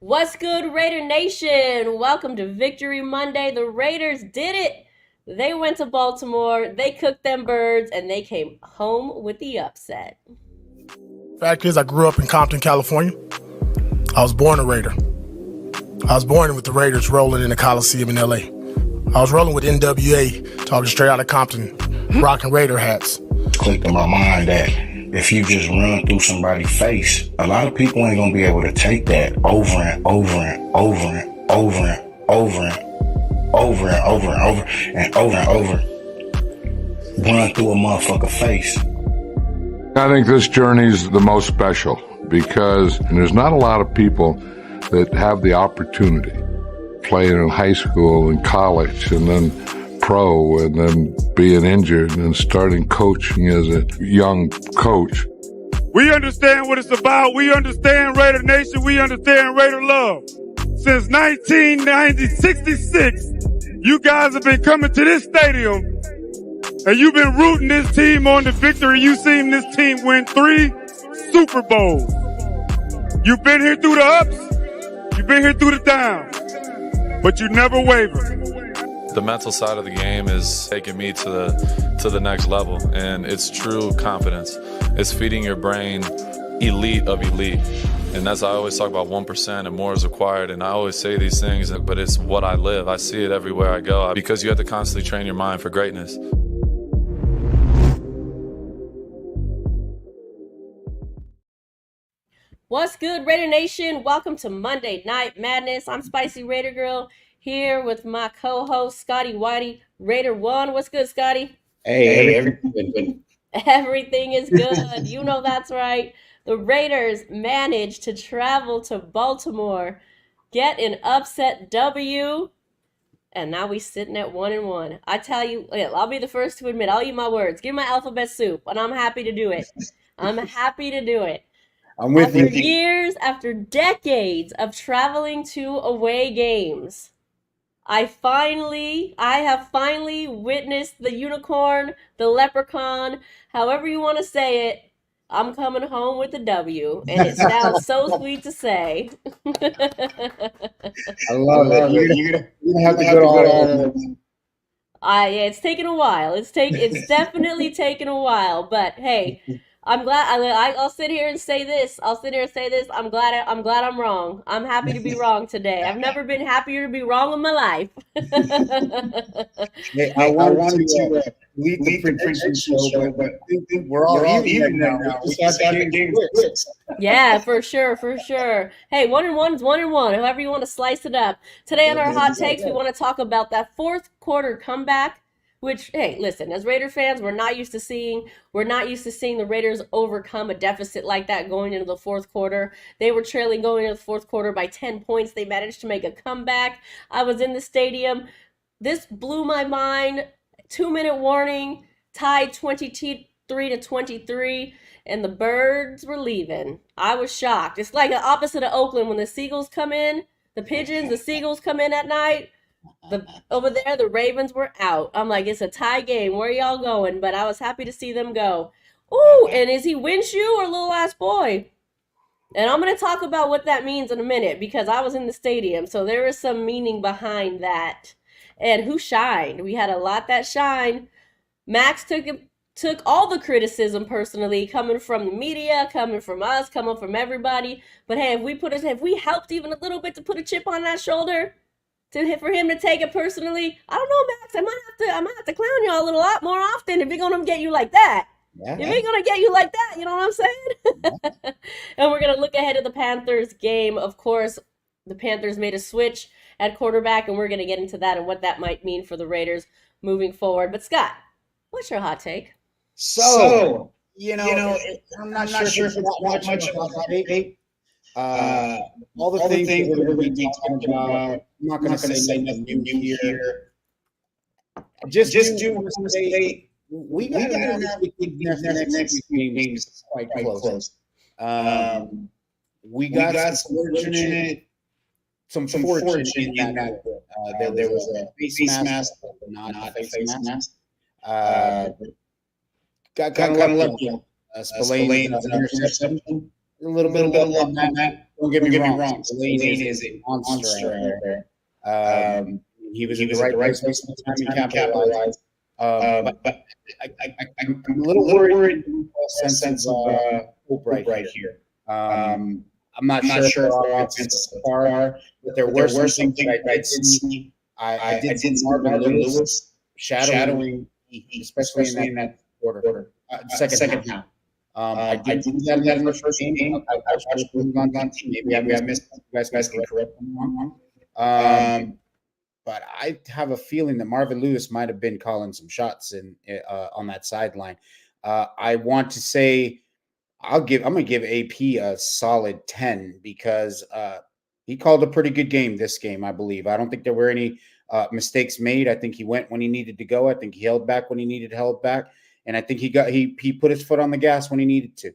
What's good, Raider Nation? Welcome to Victory Monday. The Raiders did it. They went to Baltimore, they cooked them birds, and they came home with the upset. Fact is, I grew up in Compton, California. I was born a Raider. I was born with the Raiders rolling in the Coliseum in LA. I was rolling with NWA, talking straight out of Compton, rocking Raider hats. Clicked in my mind that if you just run through somebody's face, a lot of people ain't gonna be able to take that over and over and over and over and over and over and over and over and over and over. Run through a motherfucker face. I think this journey is the most special because there's not a lot of people that have the opportunity playing in high school and college and then pro and then being injured and starting coaching as a young coach. We understand what it's about. We understand Raider Nation. We understand Raider love. Since 1966, you guys have been coming to this stadium and you've been rooting this team on to victory. You've seen this team win 3 Super Bowls. You've been here through the ups. You've been here through the downs. But you never waver. The mental side of the game is taking me to the next level, and it's true confidence. It's feeding your brain elite of elite. And as I always talk about 1% and more is required, and I always say these things, but it's what I live. I see it everywhere I go because you have to constantly train your mind for greatness. What's good, Raider Nation? Welcome to Monday Night Madness. I'm Spicy Raider Girl here with my co-host Scotty Whitey, Raider One. What's good, Scotty? Hey, everything. Everything is good. You know that's right. The Raiders managed to travel to Baltimore, get an upset W, and now we sitting at 1-1. I tell you, I'll be the first to admit, I'll eat my words. Give me my alphabet soup, and I'm happy to do it. I'm happy to do it. I'm with After you. years, after decades of traveling to away games, I have finally witnessed the unicorn, the leprechaun, however you want to say it. I'm coming home with a W, and it sounds so sweet to say. I love it. You're gonna have to go to all of them. Yeah, it's taken a while. It's definitely taken a while, but hey, I'm glad. I'll sit here and say this. I'm glad I'm wrong. I'm happy to be wrong today. I've never been happier to be wrong in my life. Hey, I wanted to lead the prediction show, but we're all even now. We just got that game fixed. Yeah, for sure. Hey, 1-1 is 1-1. However you want to slice it up. Today on our hot takes, we want to talk about that fourth quarter comeback. Which, hey, listen, as Raider fans, we're not used to seeing the Raiders overcome a deficit like that going into the fourth quarter. They were trailing going into the fourth quarter by 10 points. They managed to make a comeback. I was in the stadium. This blew my mind. 2-minute warning, tied 23-23, and the birds were leaving. I was shocked. It's like the opposite of Oakland when the seagulls come in, the seagulls come in at night. Over there, the Ravens were out. I'm like, it's a tie game. Where are y'all going? But I was happy to see them go. Ooh, and is he Winshew or little ass boy? And I'm going to talk about what that means in a minute because I was in the stadium. So there is some meaning behind that. And who shined? We had a lot that shined. Max took all the criticism personally, coming from the media, coming from us, coming from everybody. But hey, if we helped even a little bit to put a chip on that shoulder, for him to take it personally, I don't know, Max. I might have to clown y'all a little lot more often if we're gonna get you like that. Yeah. If we're gonna get you like that, you know what I'm saying? And we're gonna look ahead to the Panthers game. Of course, the Panthers made a switch at quarterback, and we're gonna get into that and what that might mean for the Raiders moving forward. But Scott, what's your hot take? So I'm not sure if it's that much of a hot take. All the things that we're going to be talking about, I'm not going to say nothing new here. Just do say we got to have next few games quite close. We got some fortune in that there was a face mask, not a face mask. Got kind of lucky. Spillane's interception. A little bit on that. don't get me wrong. Tulane is a monster out there. He was at the right place at the time and capitalized. But I'm a little worried in a sense of hope right here. I'm not sure if our offense is far, but there were some things that I did see. I did see Marvin Lewis shadowing, especially in that quarter, second half. I did see that in the first game. I watched on team. Maybe I missed. You guys can correct me if I'm wrong. But I have a feeling that Marvin Lewis might have been calling some shots on that sideline. I want to say I'm going to give AP a solid 10 because he called a pretty good game this game, I believe. I don't think there were any mistakes made. I think he went when he needed to go. I think he held back when he needed held back, and I think he put his foot on the gas when he needed to.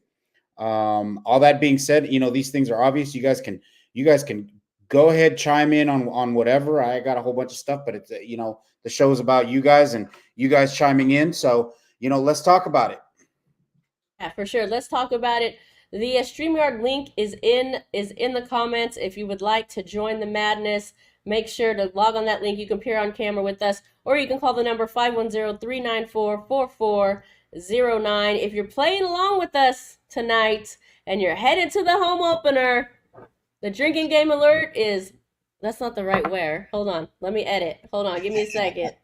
All that being said, these things are obvious. You guys can go ahead, chime in on whatever. I got a whole bunch of stuff, but it's the show is about you guys and you guys chiming in. So let's talk about it. Yeah, for sure. Let's talk about it. The StreamYard link is in the comments. If you would like to join the madness, make sure to log on that link. You can appear on camera with us, or you can call the number 510-394-4409. If you're playing along with us tonight and you're headed to the home opener, the drinking game alert is, that's not the right where. Hold on. Let me edit. Hold on. Give me a second.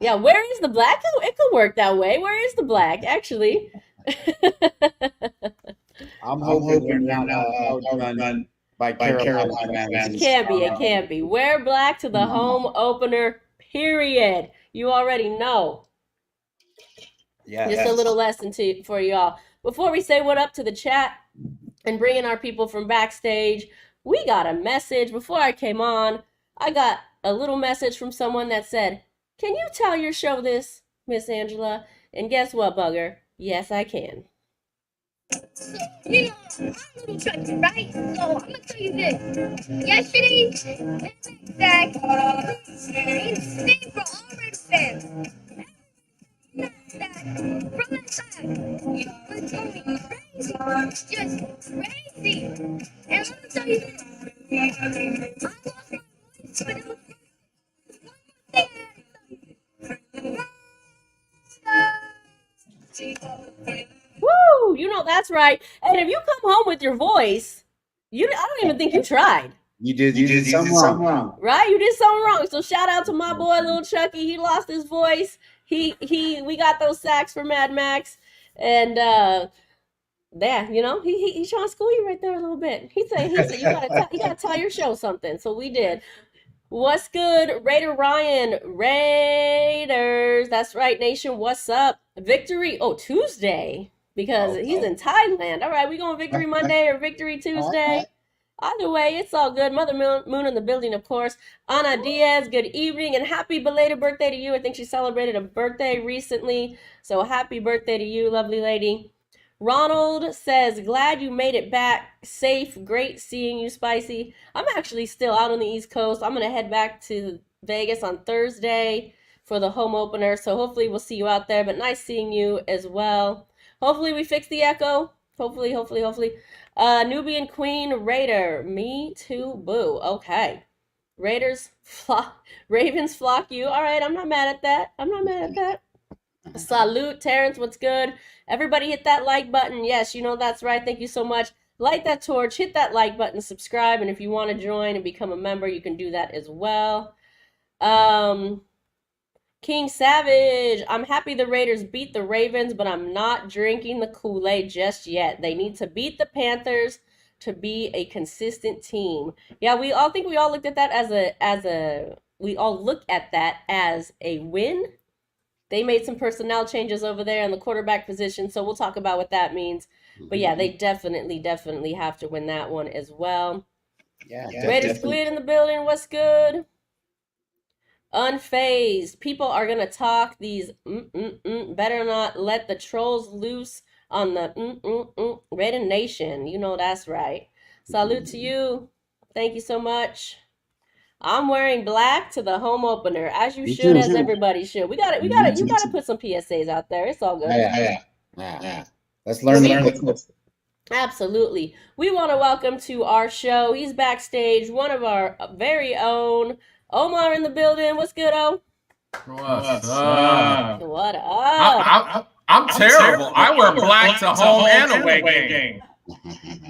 Yeah, where is the black? It could work that way. Where is the black, actually? I'm hoping we're not outdone by Carolina. It can't be. Wear black to the home opener, period. You already know. Yeah. Just a little lesson for y'all. Before we say what up to the chat and bring in our people from backstage, we got a message. Before I came on, I got a little message from someone that said, "Can you tell your show this, Miss Angela?" And guess what, Bugger? Yes, I can. So, I'm a little Chucky, right? So, I'm going to tell you this. Yesterday, that insane for all Red fans. That from the side, but Tony, crazy. Just crazy. And I'm going to tell you this. I lost my voice, but it was Woo! You know that's right. And if you come home with your voice, I don't even think you tried. You did something wrong. Right? You did something wrong. So shout out to my boy, Little Chucky. He lost his voice. We got those sacks for Mad Max, and yeah, he's trying to school you right there a little bit. He said you gotta tell your show something. So we did. What's good, Raider Ryan? Raiders. That's right, Nation. What's up? Victory. Oh, Tuesday. Because he's in Thailand. All right, we going Victory Monday or Victory Tuesday? Either way, it's all good. Mother Moon in the building, of course. Ana Diaz, good evening and happy belated birthday to you. I think she celebrated a birthday recently. So happy birthday to you, lovely lady. Ronald says, glad you made it back safe. Great seeing you, Spicy. I'm actually still out on the East Coast. I'm going to head back to Vegas on Thursday for the home opener. So hopefully we'll see you out there. But nice seeing you as well. Hopefully we fix the echo. Hopefully. Nubian Queen Raider. Me too, boo. Okay. Ravens flock you. All right, I'm not mad at that. Salute, Terrence. What's good? Everybody hit that like button. Yes, that's right. Thank you so much. Light that torch, hit that like button, subscribe, and if you want to join and become a member, you can do that as well. King Savage, I'm happy the Raiders beat the Ravens, but I'm not drinking the Kool-Aid just yet. They need to beat the Panthers to be a consistent team. Yeah, we all looked at that as a win. They made some personnel changes over there in the quarterback position, so we'll talk about what that means. But yeah, they definitely have to win that one as well. Yeah, Raiders Squid in the building. What's good? Unfazed. People are gonna talk these. Better not let the trolls loose on the Raider Nation. That's right. Salute to you. Thank you so much. I'm wearing black to the home opener, as you should, as everybody should. You gotta put some PSAs out there. It's all good. Yeah. Let's learn the Absolutely. We want to welcome to our show. He's backstage, one of our very own Omar in the building. What's good, O? What's up? What up? I'm terrible. I wear black to home and away game.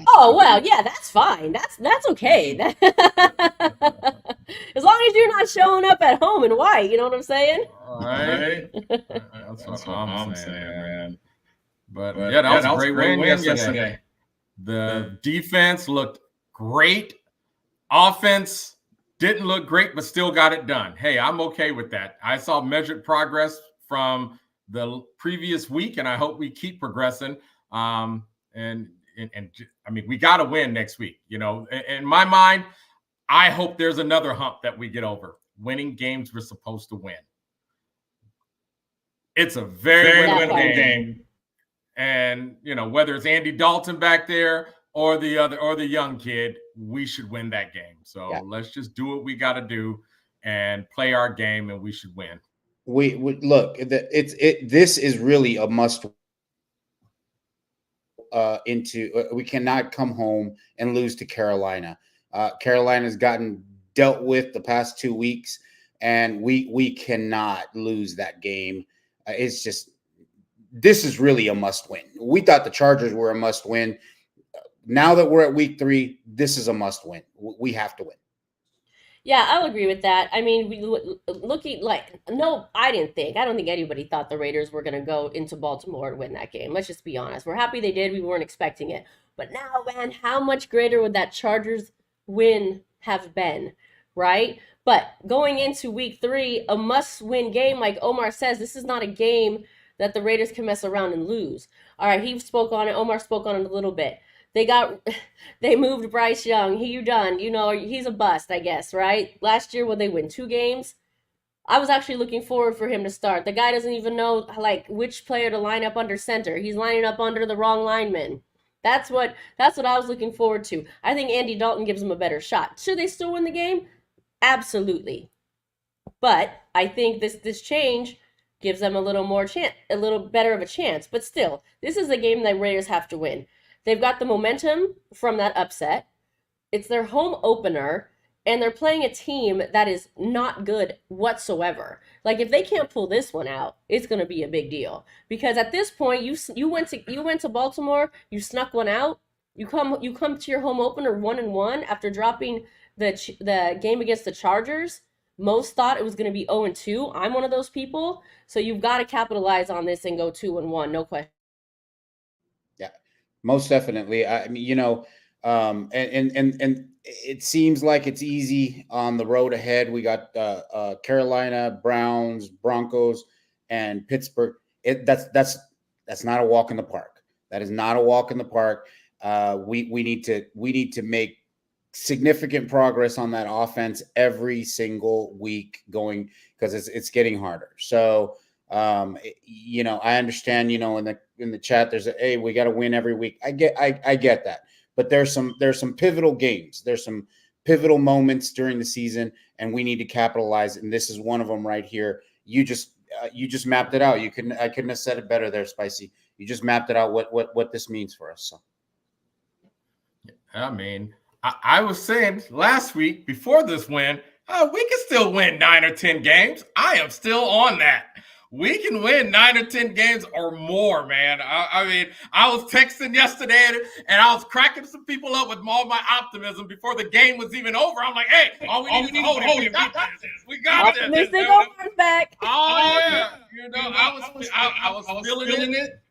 Oh well, yeah, that's fine. That's okay. As long as you're not showing up at home in white, you know what I'm saying? All right. That's what I'm saying, man. But yeah, that was a great win yesterday. The defense looked great. Offense didn't look great, but still got it done. Hey, I'm okay with that. I saw measured progress from the previous week, and I hope we keep progressing. And I mean, we got to win next week. You know, in my mind, I hope there's another hump that we get over. Winning games we're supposed to win. It's a very win-win game. And, you know, whether it's Andy Dalton back there or the young kid, we should win that game. So let's just do what we got to do and play our game, and we should win. We look. This is really a must. We cannot come home and lose to Carolina. Carolina's gotten dealt with the past 2 weeks, and we cannot lose that game. It's just, this is really a must win. We thought the Chargers were a must win. Now that we're at week 3, this is a must win. We have to win. Yeah, I'll agree with that. I mean, looking like, no, I don't think anybody thought the Raiders were going to go into Baltimore and win that game. Let's just be honest. We're happy they did. We weren't expecting it. But now, man, how much greater would that Chargers win have been, right? But going into week 3, a must-win game, like Omar says, this is not a game that the Raiders can mess around and lose. All right, he spoke on it. Omar spoke on it a little bit. They moved Bryce Young. You done. You know, he's a bust, I guess, right? Last year when they win 2 games, I was actually looking forward for him to start. The guy doesn't even know, like, which player to line up under center. He's lining up under the wrong lineman. That's what I was looking forward to. I think Andy Dalton gives him a better shot. Should they still win the game? Absolutely. But I think this change gives them a little better of a chance. But still, this is a game that Raiders have to win. They've got the momentum from that upset. It's their home opener, and they're playing a team that is not good whatsoever. Like, if they can't pull this one out, it's going to be a big deal. Because at this point, you went to Baltimore, you snuck one out. You come to your home opener 1-1 after dropping the game against the Chargers. Most thought it was going to be 0-2. I'm one of those people. So you've got to capitalize on this and go 2-1, no question. Most definitely. I mean, you know, and it seems like it's easy on the road ahead. We got Carolina, Browns, Broncos, and Pittsburgh. That's not a walk in the park. That is not a walk in the park. We need to make significant progress on that offense every single week going, because it's getting harder. So you know, I understand, you know, in the chat, there's hey, we got to win every week. I get that, but there's some pivotal games. There's some pivotal moments during the season, and we need to capitalize. And this is one of them right here. You just mapped it out. I couldn't have said it better there, Spicy. You just mapped it out what this means for us. So, I mean, I was saying last week before this win, we can still win 9 or 10 games. I am still on that. We can win 9 or 10 games or more, man. I mean, I was texting yesterday and I was cracking some people up with all my optimism before the game was even over. I'm like, hey, all we need is hold it. We got this. Optimistic Omar's back. Oh yeah, you know, I was feeling it,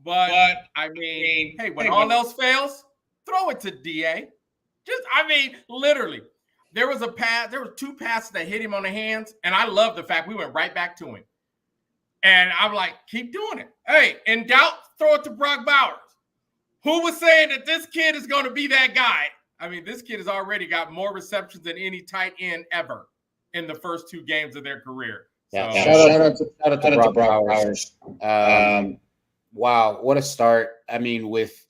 but I mean, hey, when all else fails, throw it to DA. I mean, literally, there was 2 passes that hit him on the hands, and I love the fact we went right back to him. And I'm like, keep doing it. Hey, in doubt, throw it to Brock Bowers. Who was saying that this kid is going to be that guy? I mean, this kid has already got more receptions than any tight end ever in the first 2 games of their career. Yeah, so, shout out to Brock Bowers. Wow, what a start. I mean, with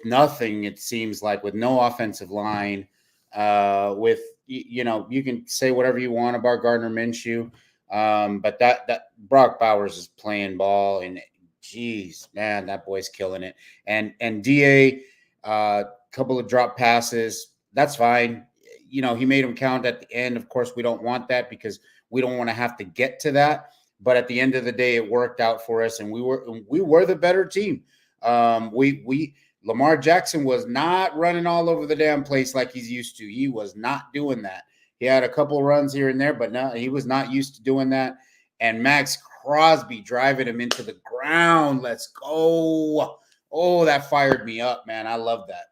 nothing, it seems like, with no offensive line, with, you know, you can say whatever you want about Gardner Minshew. But that Brock Bowers is playing ball and Jeez, man, that boy's killing it. And Da, couple of drop passes. That's fine. He made them count at the end. Of course, we don't want that because we don't want to have to get to that. But at the end of the day, it worked out for us, and we were the better team. We Lamar Jackson was not running all over the damn place like he's used to. He was not doing that. He had a couple runs here and there, but no, he was not used to doing that. And Max Crosby driving him into the ground. Let's go. Oh, that fired me up, man. I love that.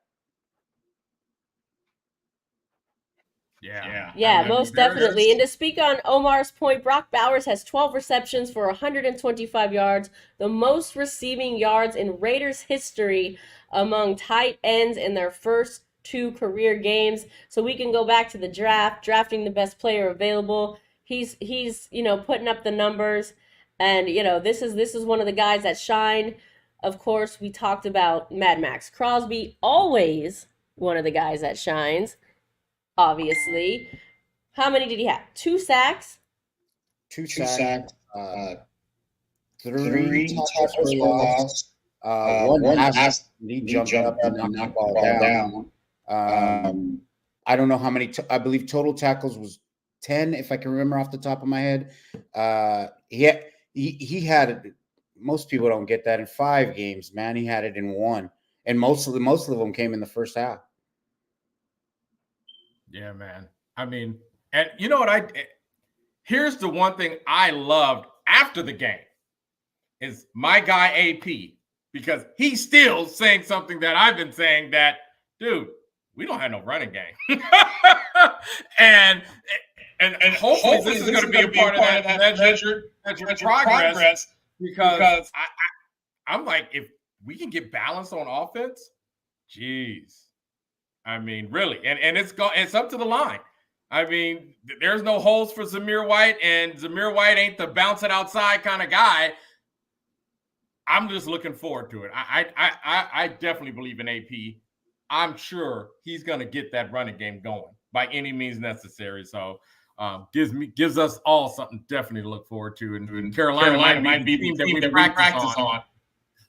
Yeah, most definitely. And to speak on Omar's point, Brock Bowers has 12 receptions for 125 yards, the most receiving yards in Raiders history among tight ends in their first 2 career games. So we can go back to the draft, drafting the best player available. He's putting up the numbers, and this is one of the guys that shined. Of course, we talked about Mad Max Crosby, always one of the guys that shines. Obviously. How many did he have? 2 sacks? 2 sacks. 3 tackles for loss. One pass. He jumped up and knocked the ball down. I don't know how many. I believe total tackles was 10, if I can remember off the top of my head. He had it. Most people don't get that in 5 games, man. He had it in 1, and most of them came in the first half. Yeah, man. I mean, and you know what? Here's the one thing I loved after the game is my guy AP, because he's still saying something that I've been saying, that, dude, we don't have no running game. and hopefully this is going to be a part of that measured progress, because I'm like, if we can get balance on offense, geez. I mean, really, and it's up to the line. I mean, there's no holes for Zamir White, and Zamir White ain't the bounce it outside kind of guy. I'm just looking forward to it. I definitely believe in AP. I'm sure he's going to get that running game going by any means necessary. So gives us all something definitely to look forward to. And Carolina might be the team that we practice on.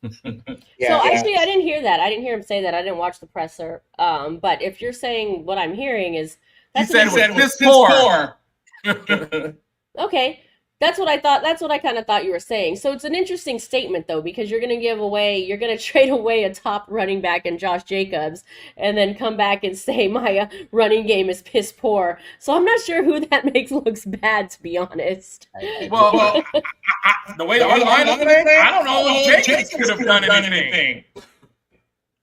Actually, I didn't hear that. I didn't hear him say that. I didn't watch the presser. But if you're saying what I'm hearing is he said it was poor. Okay. That's what I thought. That's what I kind of thought you were saying. So it's an interesting statement, though, because you're going to trade away a top running back in Josh Jacobs, and then come back and say my running game is piss poor. So I'm not sure who that makes looks bad, to be honest. Well, the way the line is playing, I don't know if Jacobs could have done anything.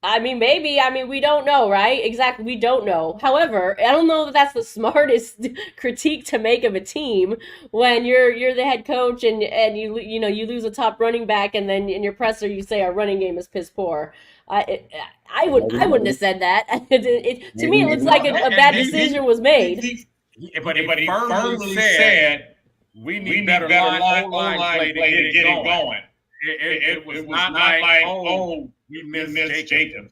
I mean, maybe. I mean, we don't know, right? Exactly, we don't know. However, I don't know that that's the smartest critique to make of a team when you're the head coach and you lose a top running back, and then in your presser you say our running game is piss poor. I wouldn't have said that. To me, it looks like a bad decision was made. But he firmly said we need better line play to get it going. It was not like, oh, we missed Jacobs.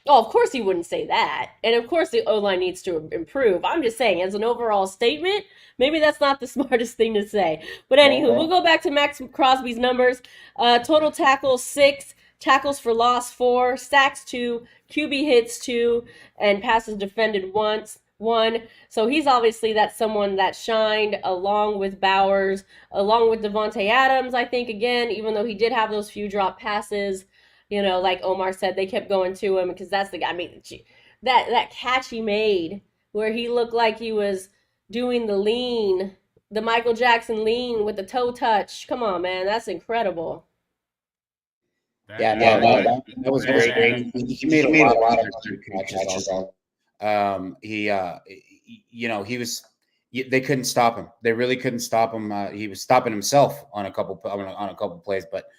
Oh, of course he wouldn't say that. And of course the O-line needs to improve. I'm just saying, as an overall statement, maybe that's not the smartest thing to say. But anywho, we'll go back to Max Crosby's numbers. Total tackles 6, tackles for loss 4, sacks 2, QB hits 2, and passes defended 1. So he's obviously someone that shined along with Bowers, along with Devontae Adams, I think, again, even though he did have those few drop passes. Like Omar said, they kept going to him because that's the guy. I mean, that catch he made where he looked like he was doing the Michael Jackson lean with the toe touch. Come on, man, that's incredible. That was great. He made a lot of catches. He was. They couldn't stop him. They really couldn't stop him. He was stopping himself on a couple plays, but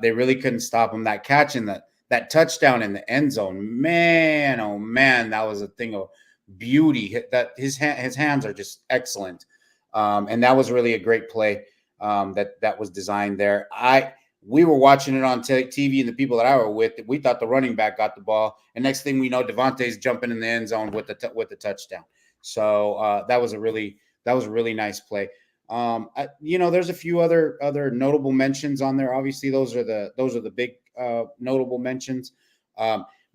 they really couldn't stop him. That catch and that touchdown in the end zone, man, oh man, that was a thing of beauty. That his hands are just excellent, and that was really a great play that was designed there. We were watching it on TV, and the people that I were with, we thought the running back got the ball, and next thing we know, Devontae's jumping in the end zone with the touchdown. So that was a really nice play. There's a few other notable mentions on there. Obviously, those are the big notable mentions.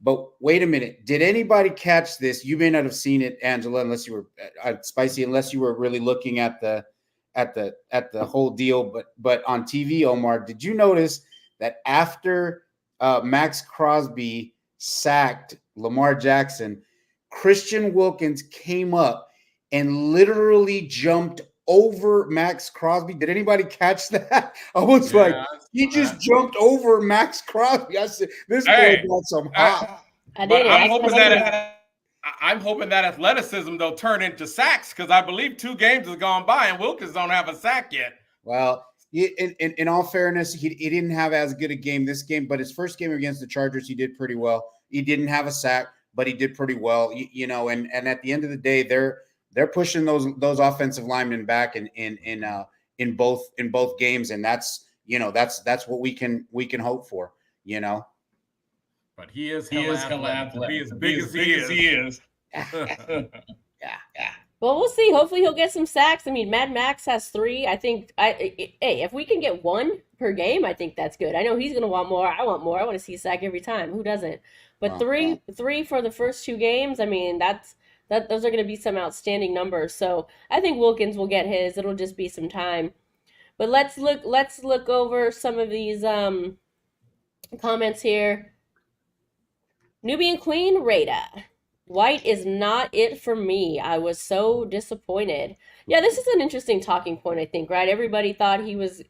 But wait a minute, did anybody catch this? You may not have seen it, Angela, unless you were Spicy, unless you were really looking at the whole deal. But on TV, Omar, did you notice that after Max Crosby sacked Lamar Jackson, Christian Wilkins came up and literally jumped over Max Crosby? Did anybody catch that? I was like, he just jumped over Max Crosby. I said, this boy got some hop. I did. I'm hoping that athleticism though turn into sacks, because I believe 2 games has gone by and Wilkins don't have a sack yet. Well, in all fairness, he didn't have as good a game this game, but his first game against the Chargers, he did pretty well. He didn't have a sack, but he did pretty well. And at the end of the day, they're pushing those offensive linemen back in both games, and that's what we can hope for. But he is hella athletic. He is big as he is. Yeah. Well, we'll see. Hopefully, he'll get some sacks. I mean, Mad Max has 3. I think. If we can get 1 per game, I think that's good. I know he's gonna want more. I want more. I want to see a sack every time. Who doesn't? But three for the first 2 games. I mean, those are going to be some outstanding numbers. So I think Wilkins will get his. It'll just be some time. But let's look over some of these comments here. Nubian Queen Rada. White is not it for me. I was so disappointed. Yeah, this is an interesting talking point, I think, right? Everybody thought he was,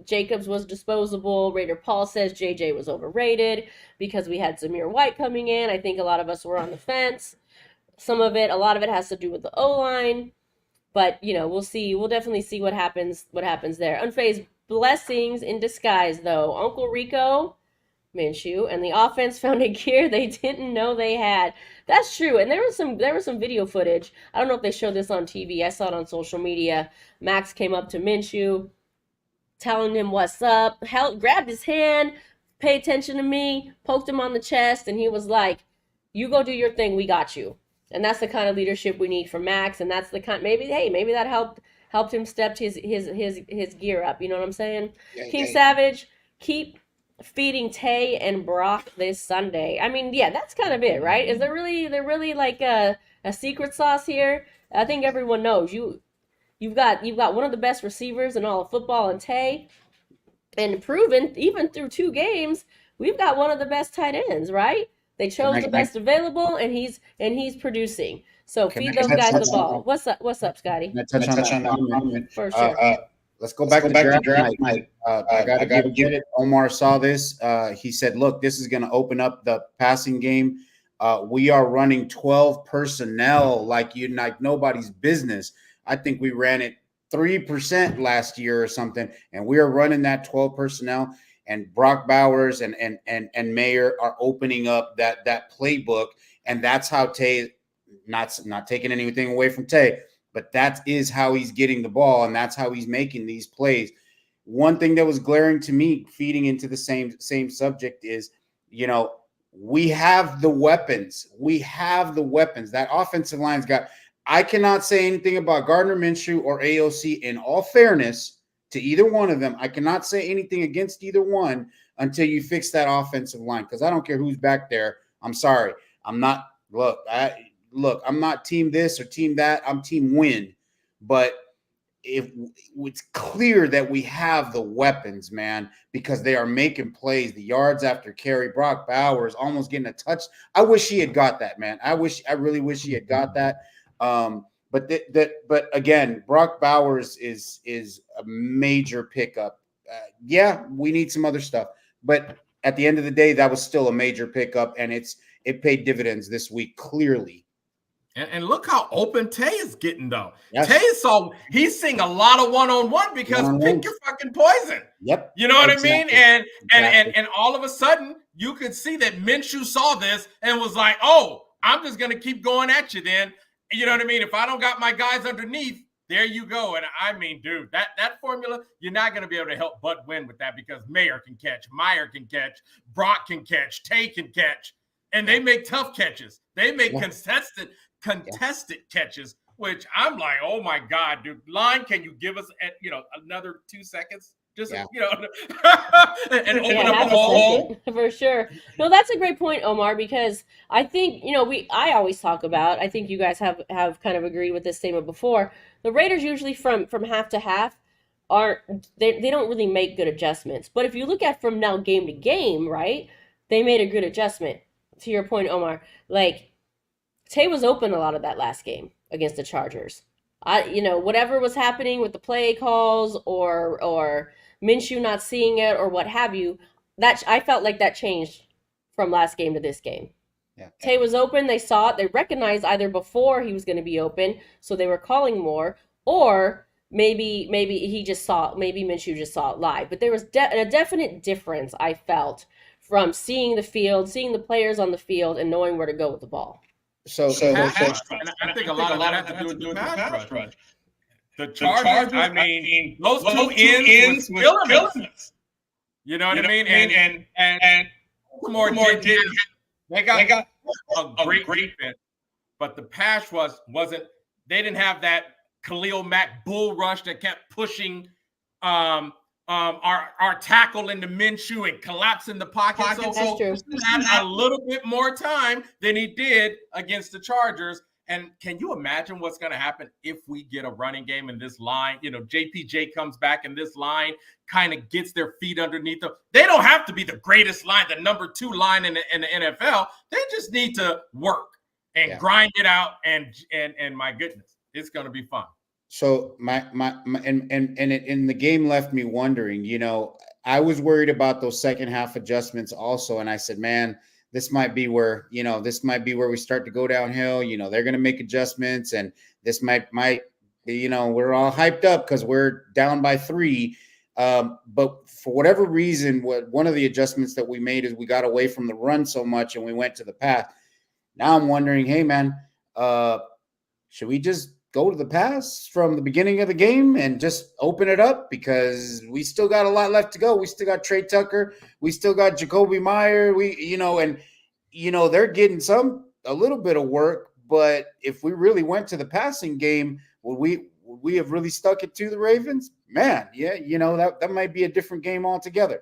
Jacobs was disposable. Raider Paul says JJ was overrated because we had Zamir White coming in. I think a lot of us were on the fence. A lot of it has to do with the O-line. But, we'll see. We'll definitely see what happens there. Unfazed blessings in disguise, though. Uncle Rico, Minshew, and the offense found a gear they didn't know they had. That's true. And there was some video footage. I don't know if they showed this on TV. I saw it on social media. Max came up to Minshew, telling him what's up, grabbed his hand, pay attention to me, poked him on the chest, and he was like, you go do your thing, we got you. And that's the kind of leadership we need from Max, and that's the kind maybe that helped him step his gear up, you know what I'm saying? Yeah, King Savage, keep feeding Tay and Brock this Sunday. I mean, yeah, that's kind of it, right? Is there really like a secret sauce here? I think everyone knows you've got one of the best receivers in all of football in Tay, and proven even through 2 games, we've got one of the best tight ends, right? They chose the best available, and he's producing. So feed those guys the ball. What's up, Scotty? Can I touch on that? For sure. Let's go back to draft night. I got to give it. Omar saw this. He said, look, this is going to open up the passing game. We are running 12 personnel like nobody's business. I think we ran it 3% last year or something, and we are running that 12 personnel. And Brock Bowers and Mayer are opening up that playbook, and that's how Tay, not taking anything away from Tay, but that is how he's getting the ball, and that's how he's making these plays. One thing that was glaring to me, feeding into the same subject, is, we have the weapons. We have the weapons. That offensive line's got. I cannot say anything about Gardner Minshew or AOC. In all fairness to either one of them, I cannot say anything against either one until you fix that offensive line, because I don't care who's back there. I'm sorry. I'm not. Look, I'm not team this or team that. I'm team win. But it's clear that we have the weapons, man, because they are making plays. The yards after carry, Brock Bowers almost getting a touch. I wish he had got that, man. I really wish he had got that. But again, Brock Bowers is a major pickup. Yeah, we need some other stuff, but at the end of the day, that was still a major pickup, and it paid dividends this week, clearly. And look how open Tay is getting, though. Yes. He's seeing a lot of one-on-one because pick your fucking poison. Yep. You know what I mean? And all of a sudden, you could see that Minshew saw this and was like, oh, I'm just going to keep going at you then. You know what I mean? If I don't got my guys underneath, there you go. And I mean, dude, that formula, you're not going to be able to help but win with that, because Mayer can catch, Meyer can catch, Brock can catch, Tay can catch, and they make tough catches. They make contested catches which I'm like, oh my God, dude, line, can you give us, another 2 seconds? Just, and open up have a hole. second, for sure. No, that's a great point, Omar, because I think, I always talk about, I think you guys have kind of agreed with this statement before. The Raiders usually from half to half they don't really make good adjustments. But if you look at from now game to game, right? They made a good adjustment. To your point, Omar, like Tay was open a lot of that last game against the Chargers. Whatever was happening with the play calls or Minshew not seeing it or what have you, that I felt like that changed from last game to this game. Yeah. Tay was open. They saw it. They recognized either before he was going to be open, so they were calling more, or maybe he just saw. Maybe Minshew just saw it live. But there was a definite difference I felt from seeing the field, seeing the players on the field, and knowing where to go with the ball. And I think a lot of that has to do with the pass rush. The Chargers, I mean, those two ends was killing us. You know what I mean? And Baltimore did. They got a great defense, but the pass rush wasn't. They didn't have that Khalil Mack bull rush that kept pushing our tackle into Minshew and collapsing the pocket. So he had a little bit more time than he did against the Chargers. And can you imagine what's going to happen if we get a running game in this line? JPJ comes back in this line, kind of gets their feet underneath them. They don't have to be the greatest line, the number 2 line in the NFL. They just need to work and grind it out. And my goodness, it's going to be fun. So the game left me wondering, I was worried about those second half adjustments also. And I said, man, this might be where we start to go downhill. They're going to make adjustments, and this might be, we're all hyped up because we're down by 3. But for whatever reason, one of the adjustments that we made is we got away from the run so much and we went to the pass. Now I'm wondering, hey man, should we just go to the pass from the beginning of the game and just open it up, because we still got a lot left to go. We still got Trey Tucker. We still got Jacoby Meyer. They're getting a little bit of work, but if we really went to the passing game, would we have really stuck it to the Ravens? Man, yeah, that might be a different game altogether.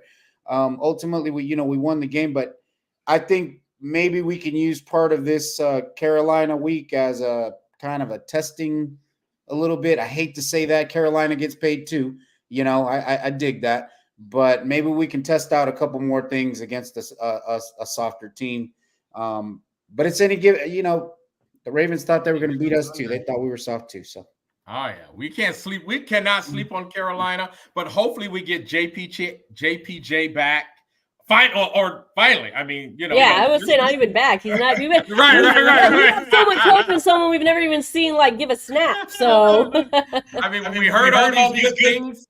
Ultimately, we won the game, but I think maybe we can use part of this Carolina week as a kind of a testing a little bit. I hate to say that. Carolina gets paid too. I dig that. But maybe we can test out a couple more things against a softer team. But it's any give. The Ravens thought they were going to beat us too. They thought we were soft too. So. Oh, yeah. We can't sleep. We cannot sleep on Carolina. But hopefully we get JPJ back. Finally. I mean, Yeah, I would say not even back. He's not even right. We have so much hope in someone we've never even seen give a snap. So I mean, we heard all these good things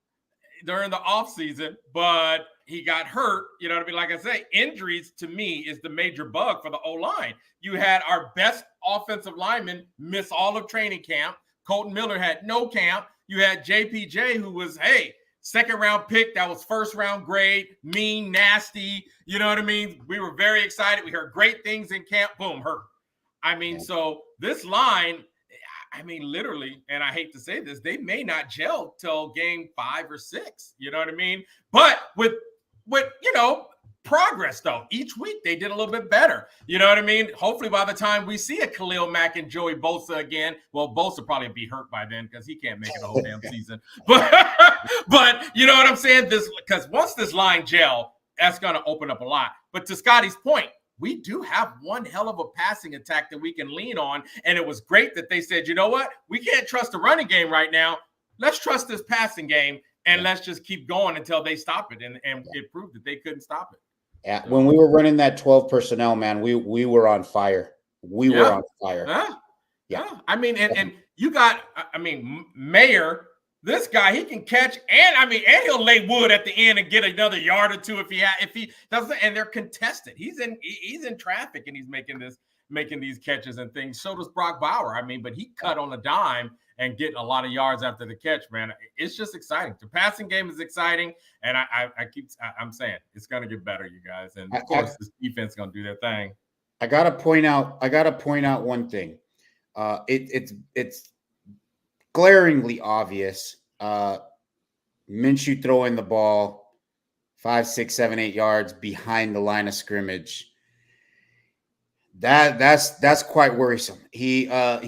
during the offseason, but he got hurt. You know what I mean? Like I say, injuries to me is the major bug for the O-line. You had our best offensive lineman miss all of training camp. Colton Miller had no camp. You had JPJ, who was, second round pick. That was first round grade, mean, nasty. You know what I mean? We were very excited. We heard great things in camp. Boom, hurt. I mean, so this line, literally, and I hate to say this, they may not gel till game 5 or 6. You know what I mean? But with progress though, each week they did a little bit better. You know what I mean? Hopefully by the time we see a Khalil Mack and Joey Bosa again, well, Bosa probably be hurt by then because he can't make it the whole damn season. But you know what I'm saying? Because once this line gel, that's going to open up a lot. But to Scotty's point, we do have one hell of a passing attack that we can lean on. And it was great that they said, you know what? We can't trust the running game right now. Let's trust this passing game, and let's just keep going until they stop it. And it proved that they couldn't stop it. Yeah, when we were running that 12 personnel, man, we were on fire. We were on fire. Yeah. I mean, and you got, Mayer, this guy, he can catch, and he'll lay wood at the end and get another yard or two if he doesn't. And they're contested. He's in traffic and he's making these catches and things. So does Brock Bauer. But he cut on a dime and getting a lot of yards after the catch, man. It's just exciting. The passing game is exciting, and I'm saying it's going to get better, you guys. And of course, this defense is going to do their thing. I got to point out one thing. It's glaringly obvious. Minshew throwing the ball 5, 6, 7, 8 yards behind the line of scrimmage. That's quite worrisome. He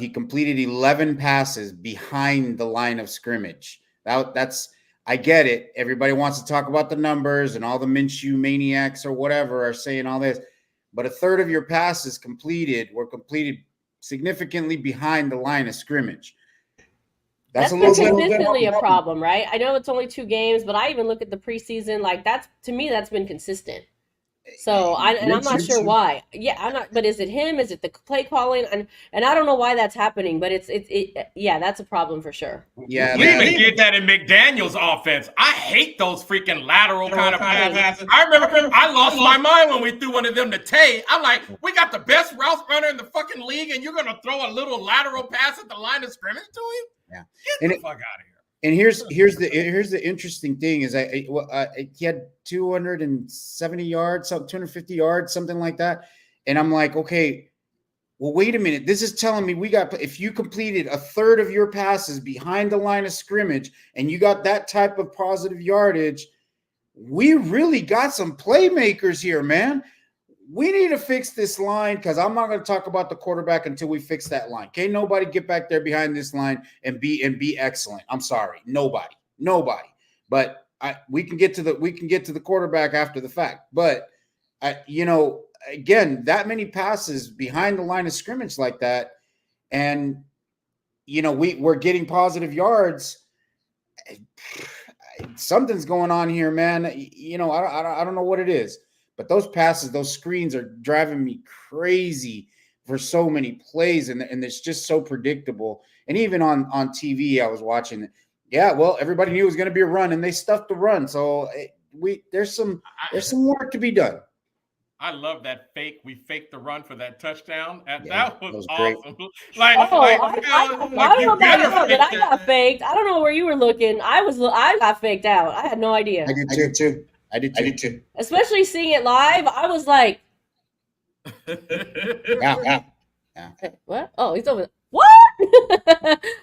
completed 11 passes behind the line of scrimmage. That's I get it. Everybody wants to talk about the numbers, and all the Minshew maniacs or whatever are saying all this, but a third of your passes were completed significantly behind the line of scrimmage. That's been consistently a problem, right? I know it's only 2 games, but I even look at the preseason. Like to me, that's been consistent. So I'm not sure why. Yeah, I'm not. But is it him? Is it the play calling? And I don't know why that's happening. But yeah, that's a problem for sure. Yeah, we even did that in McDaniel's offense. I hate those freaking lateral kind of passes. I remember I lost my mind when we threw one of them to Tay. I'm like, we got the best route runner in the fucking league, and you're gonna throw a little lateral pass at the line of scrimmage to him? Yeah, get the fuck out of here. And here's the interesting thing is he had 270 yards, 250 yards, something like that. And I'm like, okay, well, wait a minute. This is telling me if you completed a third of your passes behind the line of scrimmage and you got that type of positive yardage, we really got some playmakers here, man. We need to fix this line, because I'm not going to talk about the quarterback until we fix that line. Okay, nobody get back there behind this line and be excellent. I'm sorry, nobody. But we can get to the quarterback after the fact. But again, that many passes behind the line of scrimmage like that, and we're getting positive yards. Something's going on here, man. I don't know what it is. But those passes, those screens are driving me crazy for so many plays, and it's just so predictable. And even on TV, I was watching it. Yeah, well, everybody knew it was going to be a run, and they stuffed the run. So there's some work to be done. I love that fake. We faked the run for that touchdown. That was I awesome. don't know about you, but I got faked. I don't know where you were looking. I got faked out. I had no idea. I did too. Especially seeing it live, I was like, yeah. What? Oh, he's over there. What?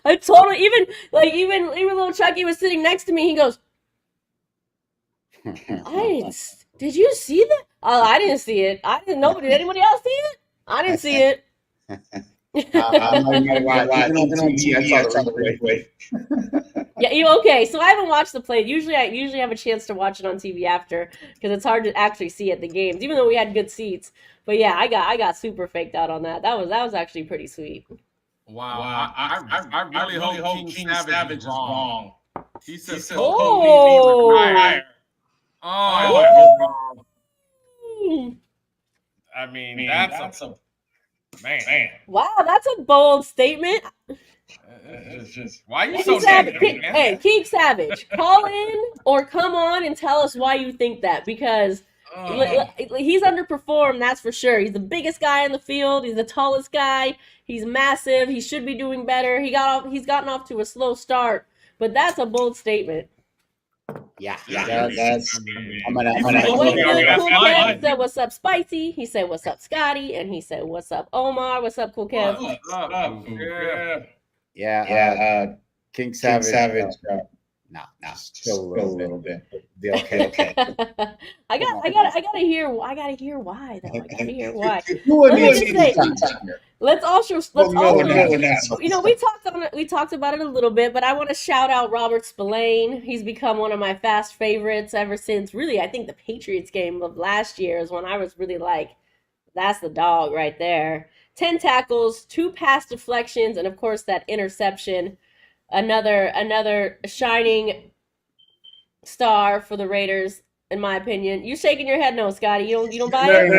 I totally even little Chucky was sitting next to me. He goes, did you see that? Oh, I didn't see it. I didn't know. Did anybody else see it? I didn't see it. Yeah, okay. So I haven't watched the play. Usually I have a chance to watch it on TV after, because it's hard to actually see at the games, even though we had good seats. But yeah, I got super faked out on that. That was actually pretty sweet. Wow. I really hope King Savage is wrong. He says, oh. I mean, that's a man. Wow, that's a bold statement. Why are you so negative, man? Hey, King Savage, call in or come on and tell us why you think that, because he's underperformed, that's for sure. He's the biggest guy in the field. He's the tallest guy. He's massive. He should be doing better. He's gotten off to a slow start, but that's a bold statement. Yeah. That's. He said, "What's up, Spicy?" He said, "What's up, Scotty?" And he said, "What's up, Omar? What's up, Cool Kev?" What's up? Yeah. King Savage. No, still a little bit. Okay. I gotta hear why though. I gotta hear why. Let's also we talked about it a little bit, but I want to shout out Robert Spillane. He's become one of my fast favorites ever since, really, I think the Patriots game of last year is when I was really like, that's the dog right there. 10 tackles, 2 pass deflections, and of course that interception. Another shining star for the Raiders, in my opinion. You shaking your head no, Scotty. You don't buy it?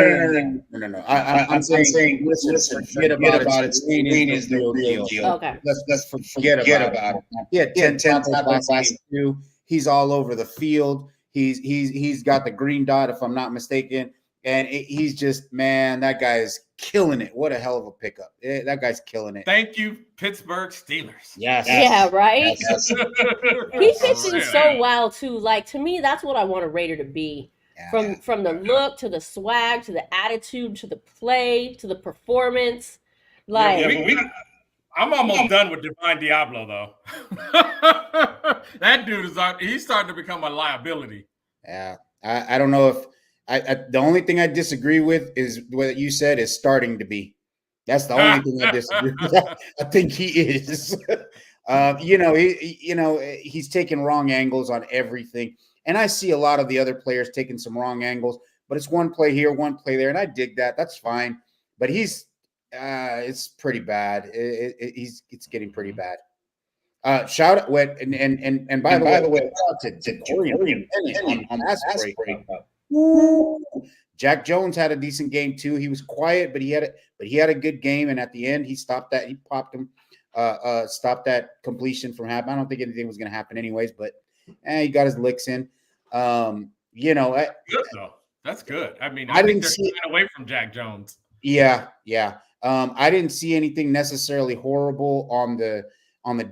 No. I'm saying listen, forget about it. Spain is the real deal. Okay. Let's forget about it. Yeah, 10 last 2. He's all over the field. He's got the green dot, if I'm not mistaken. And he's just, man, that guy is killing it. What a hell of a pickup. That guy's killing it. Thank you, Pittsburgh Steelers. Yes. Yeah, right? Yes. He fits in so well, too. Like, to me, that's what I want a Raider to be. Yeah. From the look to the swag to the attitude to the play to the performance. Like, I'm almost done with Divine Diablo, though. That dude he's starting to become a liability. Yeah, I don't know if the only thing I disagree with is what you said is starting to be. That's the only thing I disagree with. I think he is. He's taking wrong angles on everything, and I see a lot of the other players taking some wrong angles. But it's one play here, one play there, and I dig that. That's fine. But it's pretty bad. It's getting pretty bad. Shout out and by the way, shout out to Dorian Bennett on that break. Jack Jones had a decent game too. He was quiet, but he had a good game. And at the end, he stopped that. He popped him, stopped that completion from happening. I don't think anything was going to happen anyways, but he got his licks in. Good though. That's good. I mean, I think they're staying away from Jack Jones. Yeah. I didn't see anything necessarily horrible on the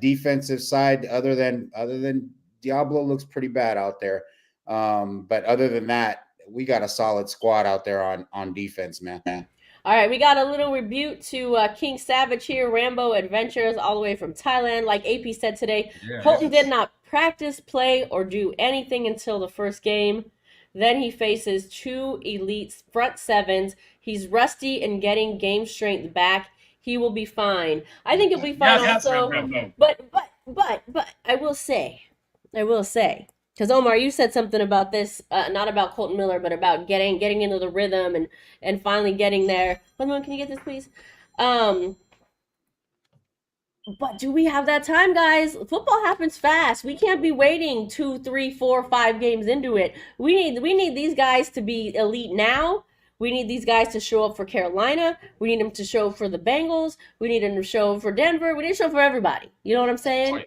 defensive side, other than Diablo looks pretty bad out there. But other than that, we got a solid squad out there on defense, man. All right, we got a little rebuke to King Savage here, Rambo Adventures, all the way from Thailand. Like AP said today, Colton did not practice, play, or do anything until the first game. Then he faces 2 elite front sevens. He's rusty and getting game strength back. He will be fine. I think he'll be fine also. But I will say, because Omar, you said something about this, not about Colton Miller, but about getting into the rhythm and finally getting there. Can you get this, please? But do we have that time, guys? Football happens fast. We can't be waiting 2, 3, 4, 5 games into it. We need these guys to be elite now. We need these guys to show up for Carolina. We need them to show up for the Bengals. We need them to show up for Denver. We need to show up for everybody. You know what I'm saying?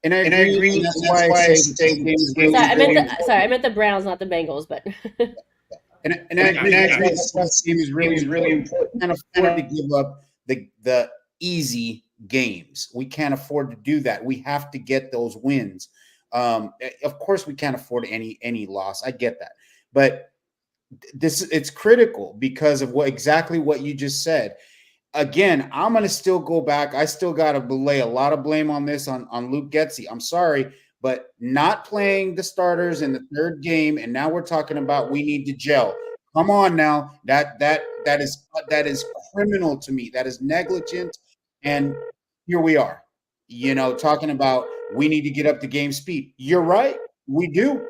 And I agree. That's why I say I meant the Browns, not the Bengals. But and I agree. That game is really important. We can't afford to give up the easy games. We can't afford to do that. We have to get those wins. Of course, we can't afford any loss. I get that, but it's critical because of exactly what you just said. Again, I'm going to still go back. I still got to lay a lot of blame on this on Luke Getsy. I'm sorry, but not playing the starters in the third game, and now we're talking about we need to gel. Come on now, that is criminal to me. That is negligent, and here we are, talking about we need to get up to game speed. You're right, we do.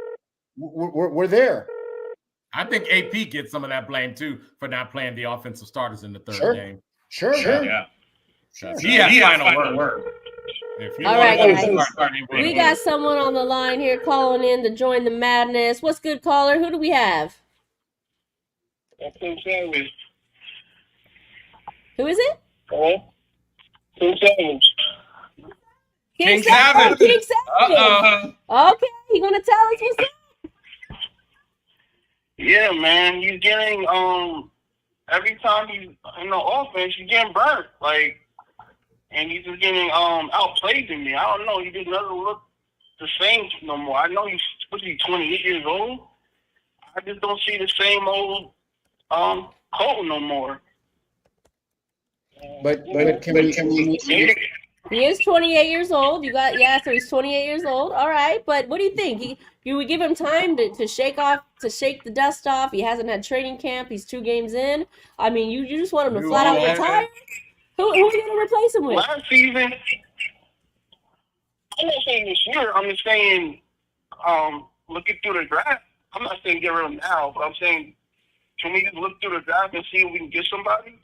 We're there. I think AP gets some of that blame too for not playing the offensive starters in the third game. Sure. Yeah. He has final word. All right, guys. We got someone on the line here calling in to join the madness. What's good, caller? Who do we have? King Savage. Who is it? Hello? King Savage. King Savage. King Savage. Okay, you gonna tell us what's up? Yeah, man. You're getting every time he's in the offense, you're getting burnt. And he's just getting outplayed to me. I don't know. He just doesn't look the same no more. I know he's supposed to be 28 years old. I just don't see the same old Colton no more. But can we He is 28 years old. So he's 28 years old. All right, but what do you think? You would give him time to shake the dust off. He hasn't had training camp. He's 2 games in. I mean, you just want him to flat out retire? Who are you going to replace him with? Last season, I'm not saying this year. I'm just saying, looking through the draft. I'm not saying get rid of him now, but I'm saying, can we just look through the draft and see if we can get somebody?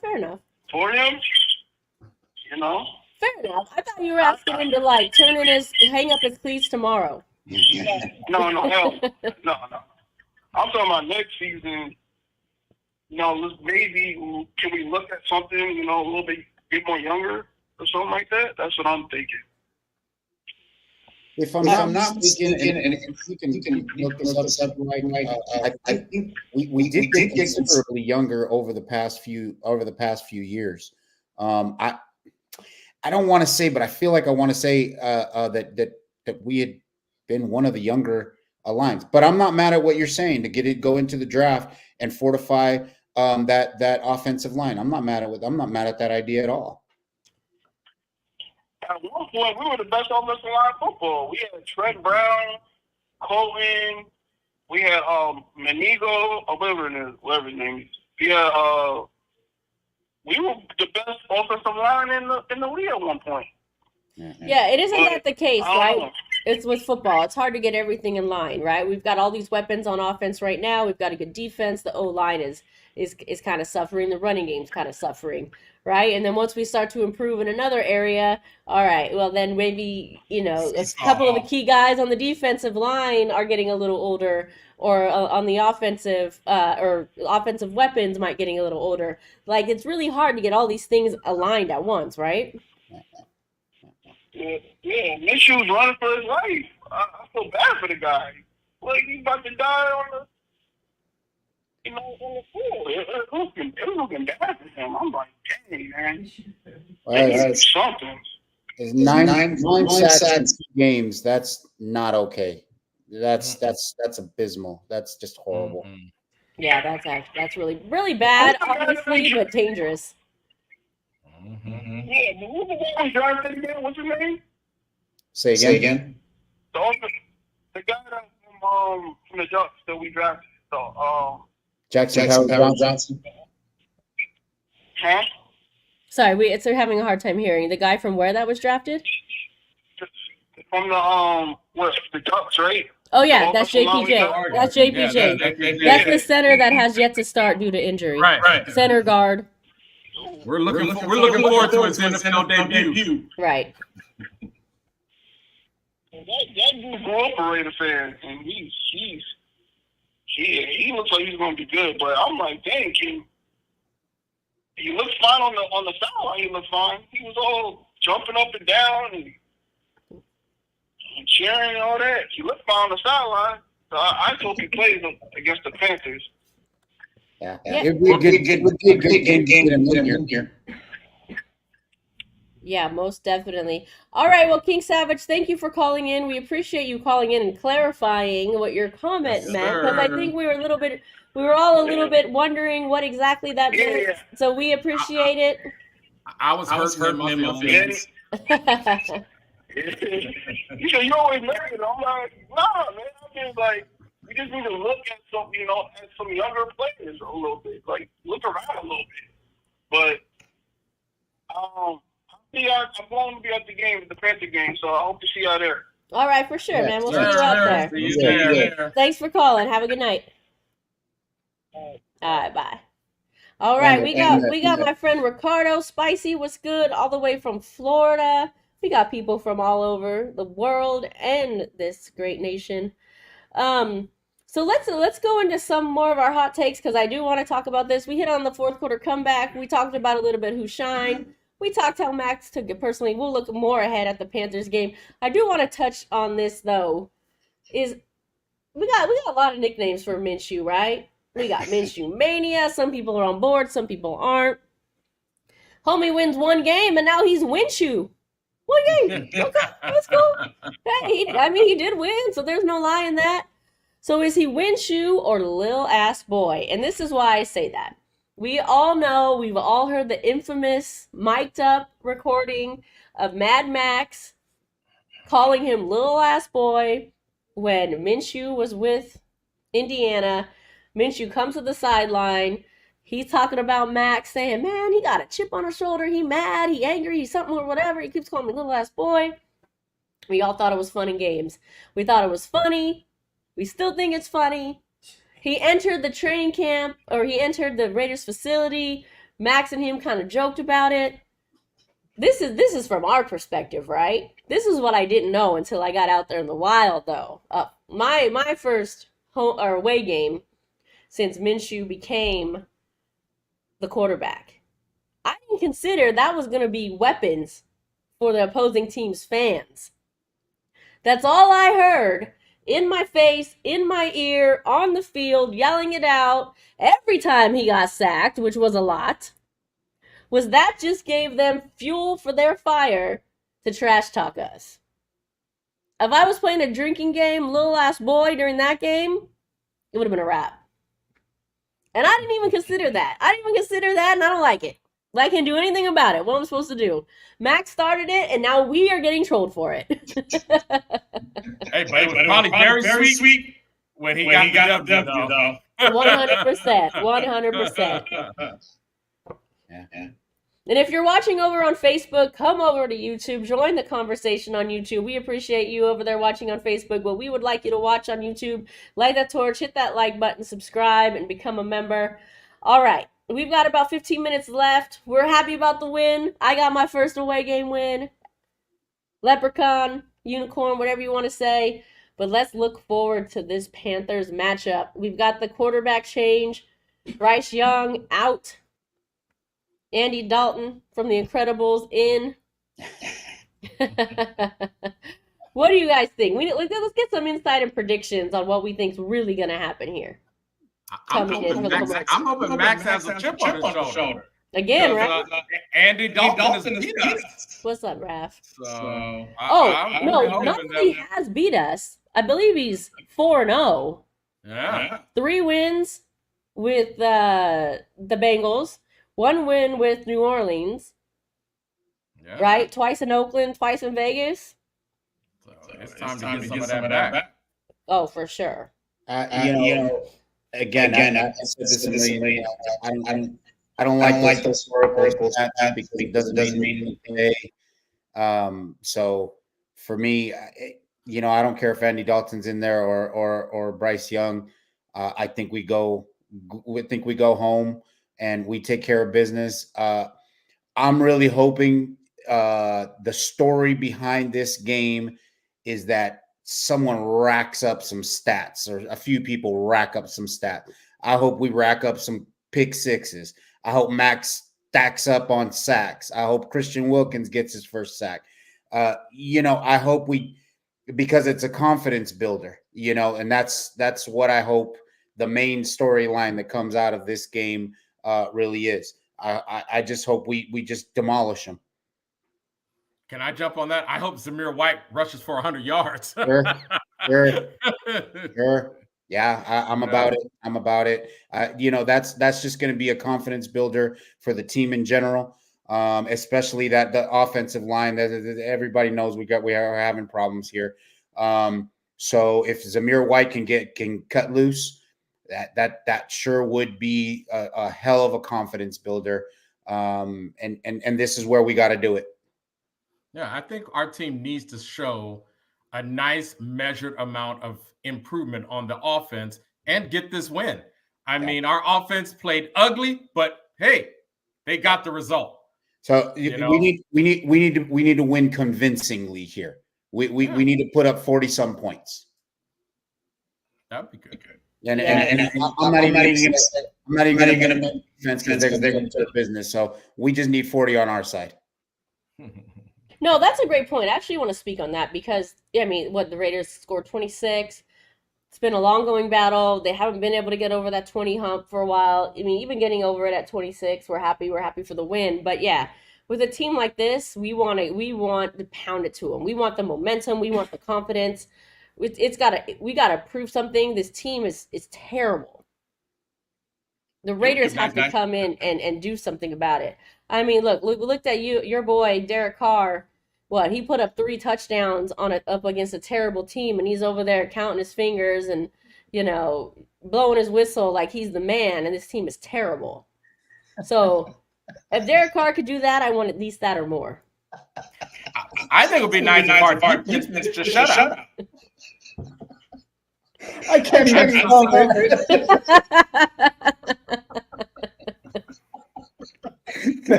Fair enough. For him, Fair enough. I thought you were asking him to hang up his cleats tomorrow. No, hell, no. I'm talking about next season. Maybe can we look at something, a little bit more younger or something like that? That's what I'm thinking. If I'm not mistaken, and you can look this up, I think we did get considerably younger over the past few years. I don't want to say, but I feel like I want to say that we had been one of the younger lines. But I'm not mad at what you're saying to go into the draft and fortify that offensive line. I'm not mad at that idea at all. At one point, we were the best offensive line in football. We had Trent Brown, Colton, we had Manigo, or whatever his name is. We were the best offensive line in the league at one point. Yeah, it isn't that the case, right? know. It's with football. It's hard to get everything in line, right? We've got all these weapons on offense right now. We've got a good defense. The O-line is kind of suffering. The running game's kind of suffering, right? And then once we start to improve in another area, all right, well then maybe, a couple of the key guys on the defensive line are getting a little older, or on the offensive weapons might getting a little older. Like, it's really hard to get all these things aligned at once, right? Yeah, Minshew's running for his life. I feel bad for the guy. Like, he's about to die on the floor. It was looking bad for him. I'm like, dang, man. That's something. It's nine sacks in 2 games. That's not okay. That's abysmal. That's just horrible. Mhm. Yeah, that's really, really bad, obviously, but dangerous. Mhm. Yeah, but who's the guy who drafted again? What's his name? Say again. The guy that from the Ducks that we drafted. So, Jackson Johnson. huh? Sorry, we're having a hard time hearing. The guy from where that was drafted? From the Ducks, right? Oh yeah, that's JPJ. That's JPJ. That's the center that has yet to start due to injury. Right. Center guard. We're looking forward to his NFL debut. Right. That dude grew up a Raider fan, and he looks like he's going to be good. But I'm like, dang, he looks fine on the sideline. He looks fine. He was all jumping up and down and cheering and all that. He looked fine on the sideline. So I hope he plays against the Panthers. Yeah. It'd be a good game to get him here. Yeah, most definitely. All right, well, King Savage, thank you for calling in. We appreciate you calling in and clarifying what your comment meant, because I think we were all a little bit wondering what exactly that meant. Yeah. So we appreciate it. I was hurting in my feelings. You always make it. I'm like, nah, man. I'm just like, we just need to look at some younger players a little bit, like look around a little bit. But I'm going to be at the game, the Panther game, so I hope to see y'all there. All right, for sure, man. We'll see you out there. See you there. Thanks for calling. Have a good night. All right, bye. All right, we got my friend Ricardo. Spicy, what's good? All the way from Florida. We got people from all over the world and this great nation. So let's go into some more of our hot takes, because I do want to talk about this. We hit on the fourth quarter comeback. We talked about a little bit who shined. We talked how Max took it personally. We'll look more ahead at the Panthers game. I do want to touch on this though. Is we got a lot of nicknames for Minshew, right? We got Minshew Mania. Some people are on board, some people aren't. Homie wins one game and now he's Winshew. One game. Okay, that's cool. Hey, he did win, so there's no lie in that. So is he Winshew or Lil Ass Boy? And this is why I say that. We all know, we've all heard the infamous mic'd up recording of Mad Max calling him Lil Ass Boy when Minshew was with Indiana. Minshew comes to the sideline. He's talking about Max, saying, man, he got a chip on his shoulder. He mad, he angry, he's something or whatever. He keeps calling me Little Ass Boy. We all thought it was fun and games. We thought it was funny. We still think it's funny. He entered the training camp, or he entered the Raiders facility. Max and him kind of joked about it. This is from our perspective, right? This is what I didn't know until I got out there in the wild, though. My first home or away game since Minshew became the quarterback. I didn't consider that was going to be weapons for the opposing team's fans. That's all I heard. In my face, in my ear, on the field, yelling it out every time he got sacked, which was a lot, was that just gave them fuel for their fire to trash talk us. If I was playing a drinking game, Little Ass Boy, during that game, it would have been a wrap. And I didn't even consider that. And I don't like it. I can't do anything about it. What am I supposed to do? Max started it, and now we are getting trolled for it. Hey, but it was probably very sweet when he got the W, though. 100%. 100%. Yeah. And if you're watching over on Facebook, come over to YouTube. Join the conversation on YouTube. We appreciate you over there watching on Facebook, but we would like you to watch on YouTube. Light that torch, hit that like button, subscribe, and become a member. All right. We've got about 15 minutes left. We're happy about the win. I got my first away game win. Leprechaun, unicorn, whatever you want to say. But let's look forward to this Panthers matchup. We've got the quarterback change. Bryce Young out. Andy Dalton from The Incredibles in. What do you guys think? Let's get some insight and predictions on what we think's really going to happen here. I'm hoping Max has a chip on his shoulder. Again, right? Andy Dalton has beat us. What's up, Raph? So, not only has beat us, I believe he's 4-0. Yeah. 3 wins with the Bengals, 1 win with New Orleans, right? Twice in Oakland, twice in Vegas. So it's time to get some of that back. Oh, for sure. Again, I said this in the I don't like those historicals because it doesn't mean anything. So for me, I don't care if Andy Dalton's in there or Bryce Young. I think we go home and we take care of business. I'm really hoping the story behind this game is that someone racks up some stats, or a few people rack up some stats. I hope we rack up some pick sixes. I hope Max stacks up on sacks. I hope Christian Wilkins gets his first sack. I hope because it's a confidence builder, and that's what I hope the main storyline that comes out of this game really is. I just hope we just demolish them. Can I jump on that? I hope Zamir White rushes for 100 yards. Sure. Yeah, I'm about it. That's just going to be a confidence builder for the team in general, especially that the offensive line that everybody knows we are having problems here. So if Zamir White can cut loose, that sure would be a hell of a confidence builder. And this is where we got to do it. Yeah, I think our team needs to show a nice measured amount of improvement on the offense and get this win. I mean, our offense played ugly, but hey, they got the result. So we need to win convincingly here. We need to put up 40 some points. That'd be good. And I'm not even going to make defense because they're going to do business. So we just need 40 on our side. No, that's a great point. I actually want to speak on that because, the Raiders scored 26. It's been a long-going battle. They haven't been able to get over that 20 hump for a while. Even getting over it at 26, we're happy. We're happy for the win. But yeah, with a team like this, we want to pound it to them. We want the momentum. We want the confidence. We gotta prove something. This team is terrible. The Raiders have to come in and do something about it. I mean, looked at your boy Derek Carr. What, he put up 3 touchdowns up against a terrible team, and he's over there counting his fingers and blowing his whistle like he's the man, and this team is terrible. So if Derek Carr could do that, I want at least that or more. I think it would be nice if our defense just shut up. I can't even spell that.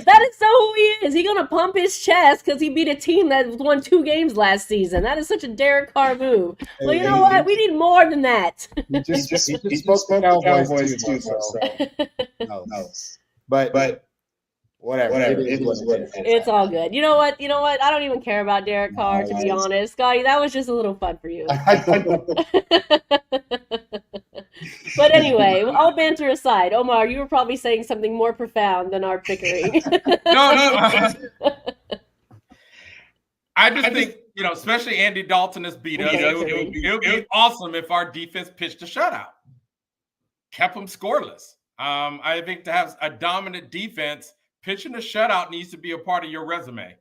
That is so who he is. He's gonna pump his chest because he beat a team that won 2 games last season. That is such a Derek Carr move. Well, you know what? We need more than that. He spoke to Cowboys too. So. No. But whatever. It's all good. You know what? I don't even care about Derek Carr, to be honest. Scotty, that was just a little fun for you. But anyway, all banter aside, Omar, you were probably saying something more profound than our bickering. No. I just think, especially Andy Dalton has beat us. It would be awesome if our defense pitched a shutout, kept them scoreless. I think to have a dominant defense, pitching a shutout needs to be a part of your resume.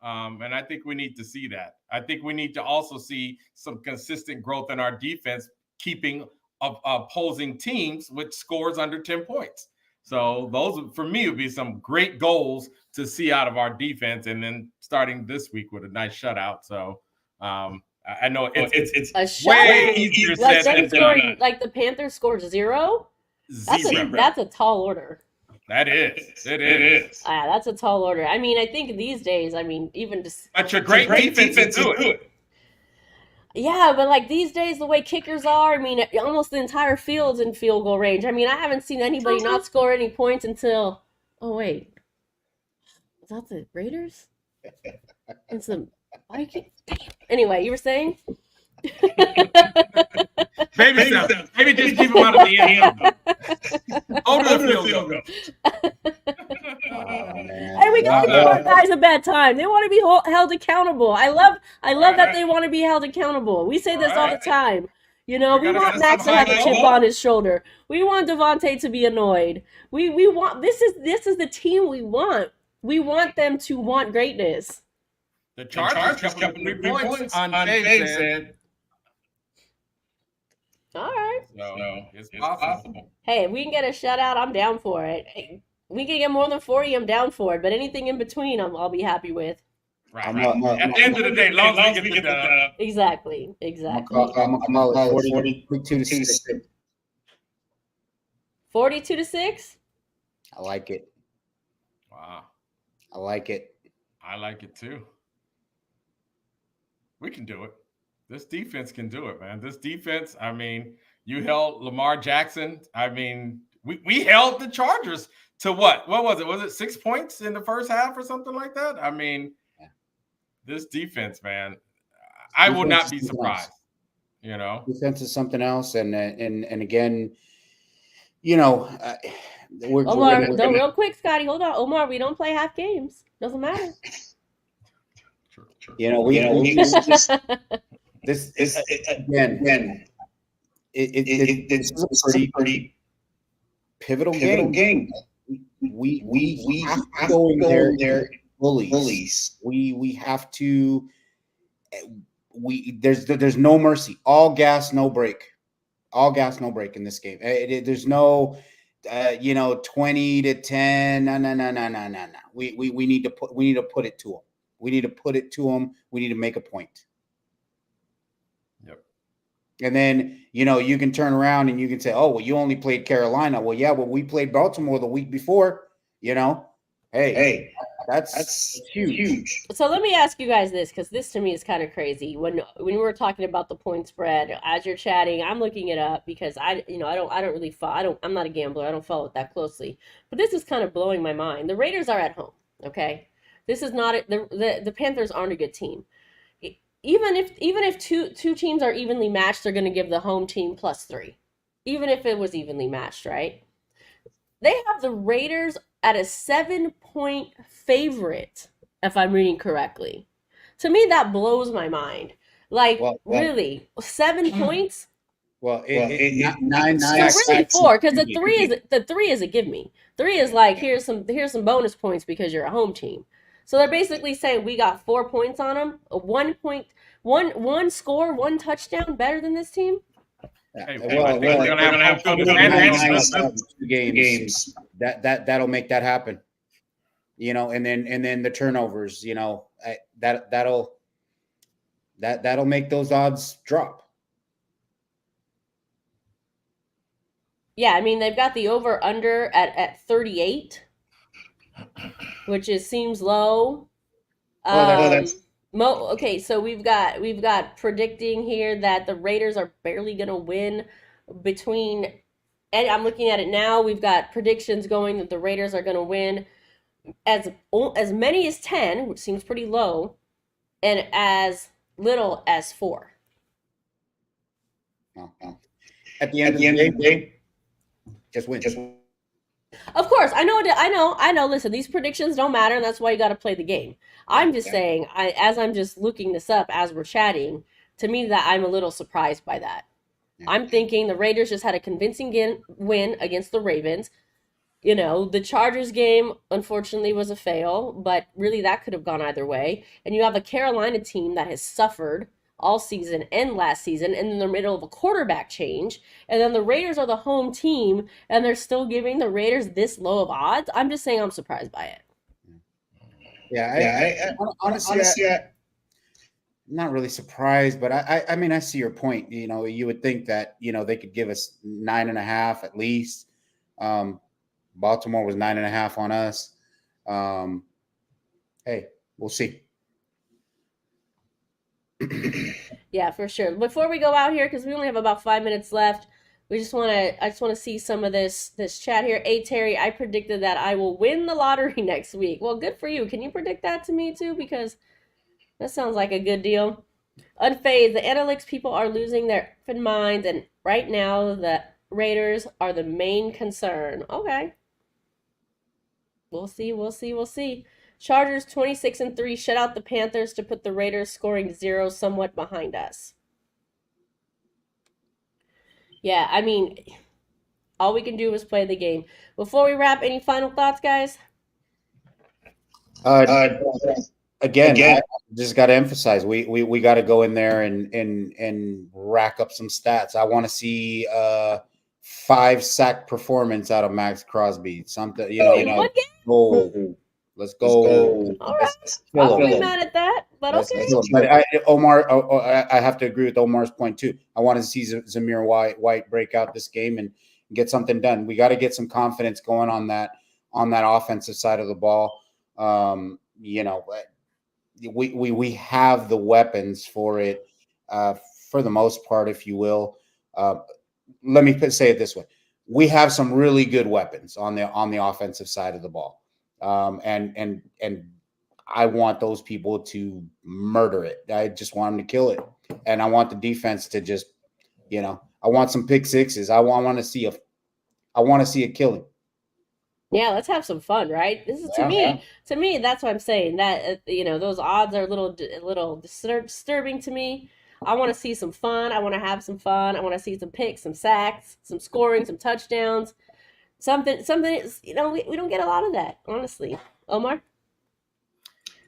And I think we need to see that. I think we need to also see some consistent growth in our defense, keeping opposing teams with scores under 10 points. So those, for me, would be some great goals to see out of our defense. And then starting this week with a nice shutout. So I know it's a way easier said than done. Like the Panthers scored 0? That's a tall order. It is. That's a tall order. I mean, I think these days, even just. But your great defense do it. Yeah, but like these days, the way kickers are, almost the entire field's in field goal range. I haven't seen anybody not score any points until. Oh wait, is that the Raiders? It's the Vikings. Anyway, you were saying? Maybe just keep them out of the end. Over the field goal. Hey, we gotta give our guys a bad time. They want to be held accountable. I love that they want to be held accountable. We say this all the time. We want Max to have a chip on his shoulder. We want Devontae to be annoyed. We want this is the team we want. We want them to want greatness. The Chargers kept 3 points on Dave said. All right. So it's possible. Hey, if we can get a shutout, I'm down for it. Hey, we can get more than 40, I'm down for it. But anything in between, I'll be happy with. Right. At the end of the day, long as we get the dub. Exactly. I'm gonna come out with 42-6. 42-6? I like it. Wow. I like it. I like it too. We can do it. This defense can do it, man. This defense, you held Lamar Jackson. We held the Chargers to what? What was it? Was it 6 points in the first half or something like that? This defense, man, I will not be surprised. Defense is something else, and again, Omar, real quick, Scotty, hold on. Omar, we don't play half games. Doesn't matter. This again, it's a pretty pivotal game. We have to go in there bullies. We have to. There's no mercy. All gas, no brake. All gas, no brake in this game. There's no 20-10. No. We need to put it to them. We need to put it to them. We need to make a point. Yep. And then, you can turn around and you can say, oh, well, you only played Carolina. Well, yeah, we played Baltimore the week before, Hey, that's huge. So let me ask you guys this, because this to me is kind of crazy. When we were talking about the point spread, as you're chatting, I'm looking it up because I don't really follow. I'm not a gambler. I don't follow it that closely. But this is kind of blowing my mind. The Raiders are at home. Okay, this is not the Panthers aren't a good team. Even if two teams are evenly matched, they're going to give the home team +3. Even if it was evenly matched, right? They have the Raiders at a 7-point favorite, if I'm reading correctly. To me, that blows my mind. Really, 7 points? Well, nine. So really 4, because the three is a give me. 3 is like here's some bonus points because you're a home team. So they're basically saying we got 4 points on them, one score, 1 touchdown better than this team. Hey, we're gonna have two games. That'll make that happen. And then the turnovers. That'll make those odds drop. Yeah, they've got the over under at 38, which seems low. Okay, so we've got predicting here that the Raiders are barely going to win between, and I'm looking at it now, we've got predictions going that the Raiders are going to win as many as 10, which seems pretty low, and as little as 4. At the end of the day, just win. Of course, I know. Listen, these predictions don't matter, and that's why you got to play the game. I'm just saying, as I'm just looking this up as we're chatting, to me that I'm a little surprised by that. I'm thinking the Raiders just had a convincing win against the Ravens. You know, the Chargers game unfortunately was a fail, but really that could have gone either way. And you have a Carolina team that has suffered all season and last season, and in the middle of a quarterback change. And then the Raiders are the home team, and they're still giving the Raiders this low of odds. I'm just saying I'm surprised by it. Yeah, honestly, I'm not really surprised, but I mean, I see your point. You know, you would think that, you know, they could give us 9.5 at least. Baltimore was 9.5 on us. Hey, we'll see. Yeah, for sure. Before we go out here, because we only have about 5 minutes left, I just want to see some of this chat here. Hey Terry, I predicted that I will win the lottery next week. Well, good for you. Can you predict that to me too? Because that sounds like a good deal. Unfazed, the analytics people are losing their effing minds, and right now the Raiders are the main concern. Okay. We'll see. Chargers 26-3 shut out the Panthers to put the Raiders scoring 0 somewhat behind us. Yeah, I mean, all we can do is play the game. Before we wrap, any final thoughts, guys? Again, I just got to emphasize we got to go in there and rack up some stats. I want to see 5-sack performance out of Max Crosby. Something, What game? Go. Let's go. All right. I won't be mad at that, but okay. But I have to agree with Omar's point too. I want to see Zamir White break out this game and get something done. We got to get some confidence going on that offensive side of the ball. You know, we have the weapons for it, for the most part, if you will. Let me say it this way: we have some really good weapons on the offensive side of the ball, and I want those people to murder it. I just want them to kill it, and I want the defense to just, I want some pick sixes. I want to see a killing. Yeah, let's have some fun, right? This is to me. That's what I'm saying. That those odds are a little disturbing to me. I want to see some fun. I want to have some fun. I want to see some picks, some sacks, some scoring, some touchdowns. Something. We don't get a lot of that, honestly. Omar?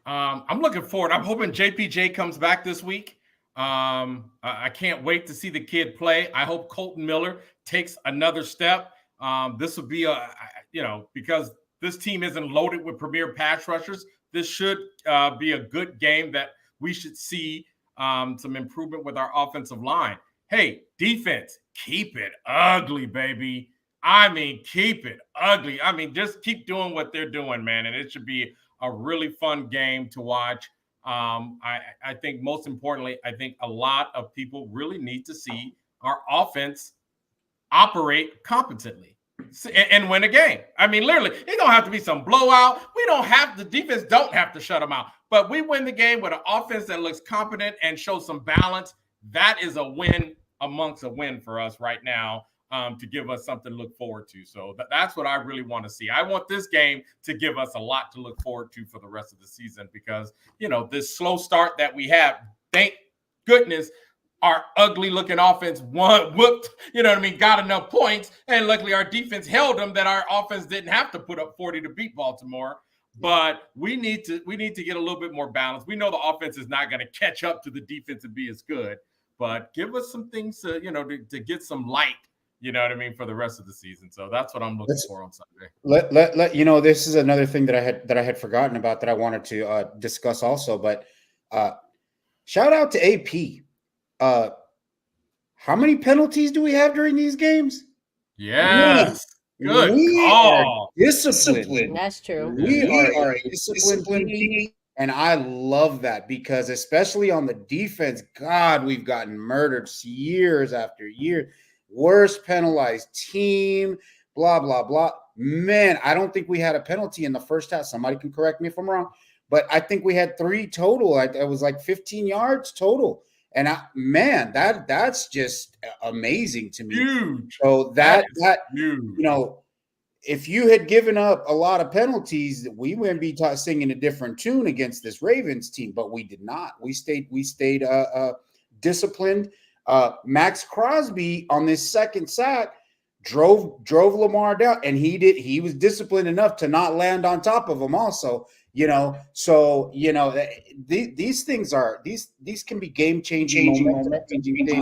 I'm looking forward. I'm hoping JPJ comes back this week. I can't wait to see the kid play. I hope Colton Miller takes another step. This will be because this team isn't loaded with premier pass rushers. This should be a good game that we should see some improvement with our offensive line. Hey, defense, keep it ugly, baby. I mean, keep it ugly. I mean, just keep doing what they're doing, man. And it should be a really fun game to watch. I think most importantly, I think a lot of people really need to see our offense operate competently and win a game. I mean, literally, it don't have to be some blowout. The defense don't have to shut them out. But we win the game with an offense that looks competent and shows some balance. That is a win amongst a win for us right now, to give us something to look forward to. So that's what I really want to see. I want this game to give us a lot to look forward to for the rest of the season because, this slow start that we have, thank goodness, our ugly looking offense whooped, got enough points. And luckily our defense held them that our offense didn't have to put up 40 to beat Baltimore. But we need to get a little bit more balance. We know the offense is not going to catch up to the defense and be as good, but give us some things to get some light, for the rest of the season. So that's what I'm looking for on Sunday. This is another thing that I had forgotten about that I wanted to discuss also, but shout out to AP. How many penalties do we have during these games? Yes. Good. We are disciplined. That's true. We are a disciplined team. And I love that because especially on the defense, God, we've gotten murdered years after year. Worst penalized team, blah, blah, blah. Man, I don't think we had a penalty in the first half. Somebody can correct me if I'm wrong. But I think we had 3 total. It was like 15 yards total. And that's just amazing to me. Huge. So that huge. if you had given up a lot of penalties, we wouldn't be singing a different tune against this Ravens team, but we did not. We stayed disciplined. Max Crosby on this second sack drove Lamar down, and he was disciplined enough to not land on top of him also. These things these can be game-changing moments,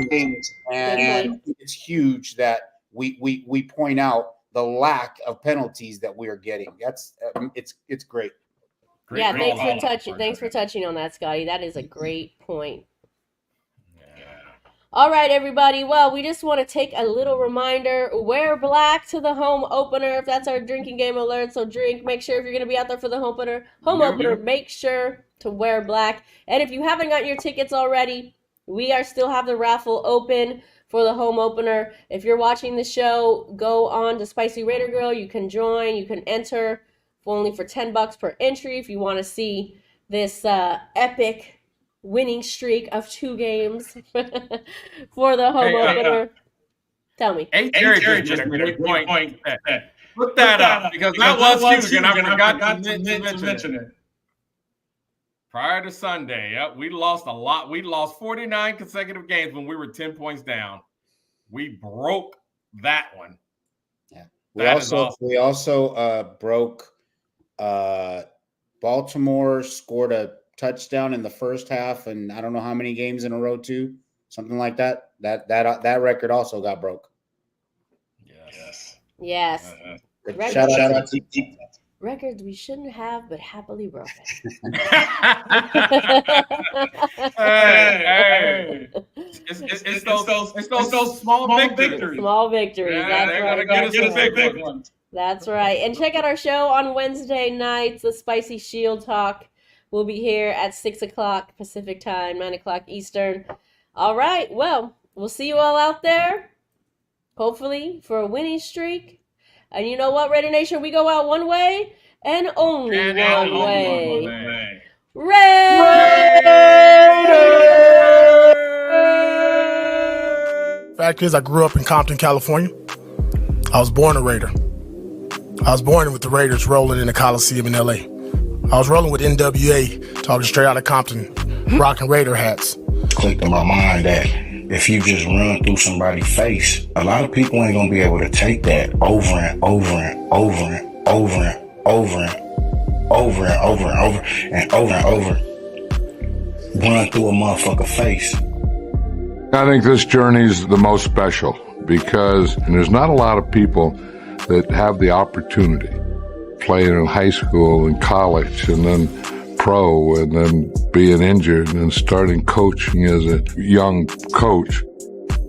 things, and it's huge that we point out the lack of penalties that we are getting. That's it's great. Yeah, thanks for touching on that, Scotty. That is a great point. All right, everybody. Well, we just want to take a little reminder. Wear black to the home opener. If that's our drinking game alert, so drink. Make sure if you're going to be out there for the home opener, make sure to wear black. And if you haven't gotten your tickets already, we still have the raffle open for the home opener. If you're watching the show, go on to Spicy Raider Grill. You can join. You can enter only for $10 per entry if you want to see this epic winning streak of 2 games for the home opener. Tell me. Terry just made a great point. Look that up, because that was huge, and I forgot to mention it. Prior to Sunday, we lost a lot. We lost 49 consecutive games when we were 10 points down. We broke that one. Yeah. We also broke Baltimore scored a touchdown in the first half, and I don't know how many games in a row too, something like that. That record also got broke. Yes. Shout out to records we shouldn't have, but happily broken. Hey. It's those small victories. Small victories. Yeah, that's right. Get a big one. That's right. And check out our show on Wednesday nights, the Spicy Shield Talk. We'll be here at 6 o'clock Pacific time, 9 o'clock Eastern. All right. Well, we'll see you all out there, hopefully, for a winning streak. And you know what, Raider Nation? We go out one way and only one way. Raiders! Fact is, I grew up in Compton, California. I was born a Raider. I was born with the Raiders rolling in the Coliseum in L.A. I was rolling with NWA, talking straight out of Compton, rocking Raider hats. Clicked in my mind that if you just run through somebody's face, a lot of people ain't gonna be able to take that over and over and over and over and over and over and over and over and over and over. Run through a motherfucker face. I think this journey is the most special because there's not a lot of people that have the opportunity playing in high school and college and then pro and then being injured and then starting coaching as a young coach.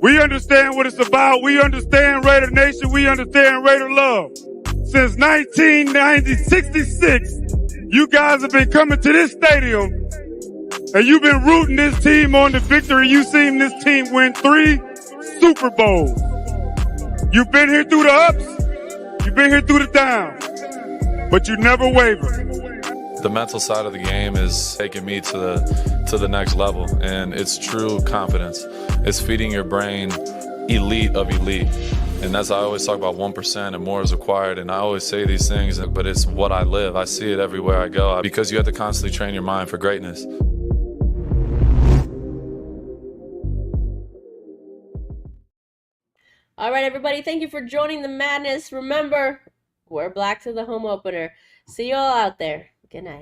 We understand what it's about. We understand Raider Nation. We understand Raider love. Since 1966, you guys have been coming to this stadium and you've been rooting this team on the victory. You've seen this team win 3 Super Bowls. You've been here through the ups. You've been here through the downs, but you never waver. The mental side of the game is taking me to the next level, and it's true confidence. It's feeding your brain elite of elite. And as I always talk about 1% and more is required, and I always say these things, but it's what I live. I see it everywhere I go because you have to constantly train your mind for greatness. All right, everybody. Thank you for joining the madness. Remember, wear black to the home opener. See you all out there. Good night.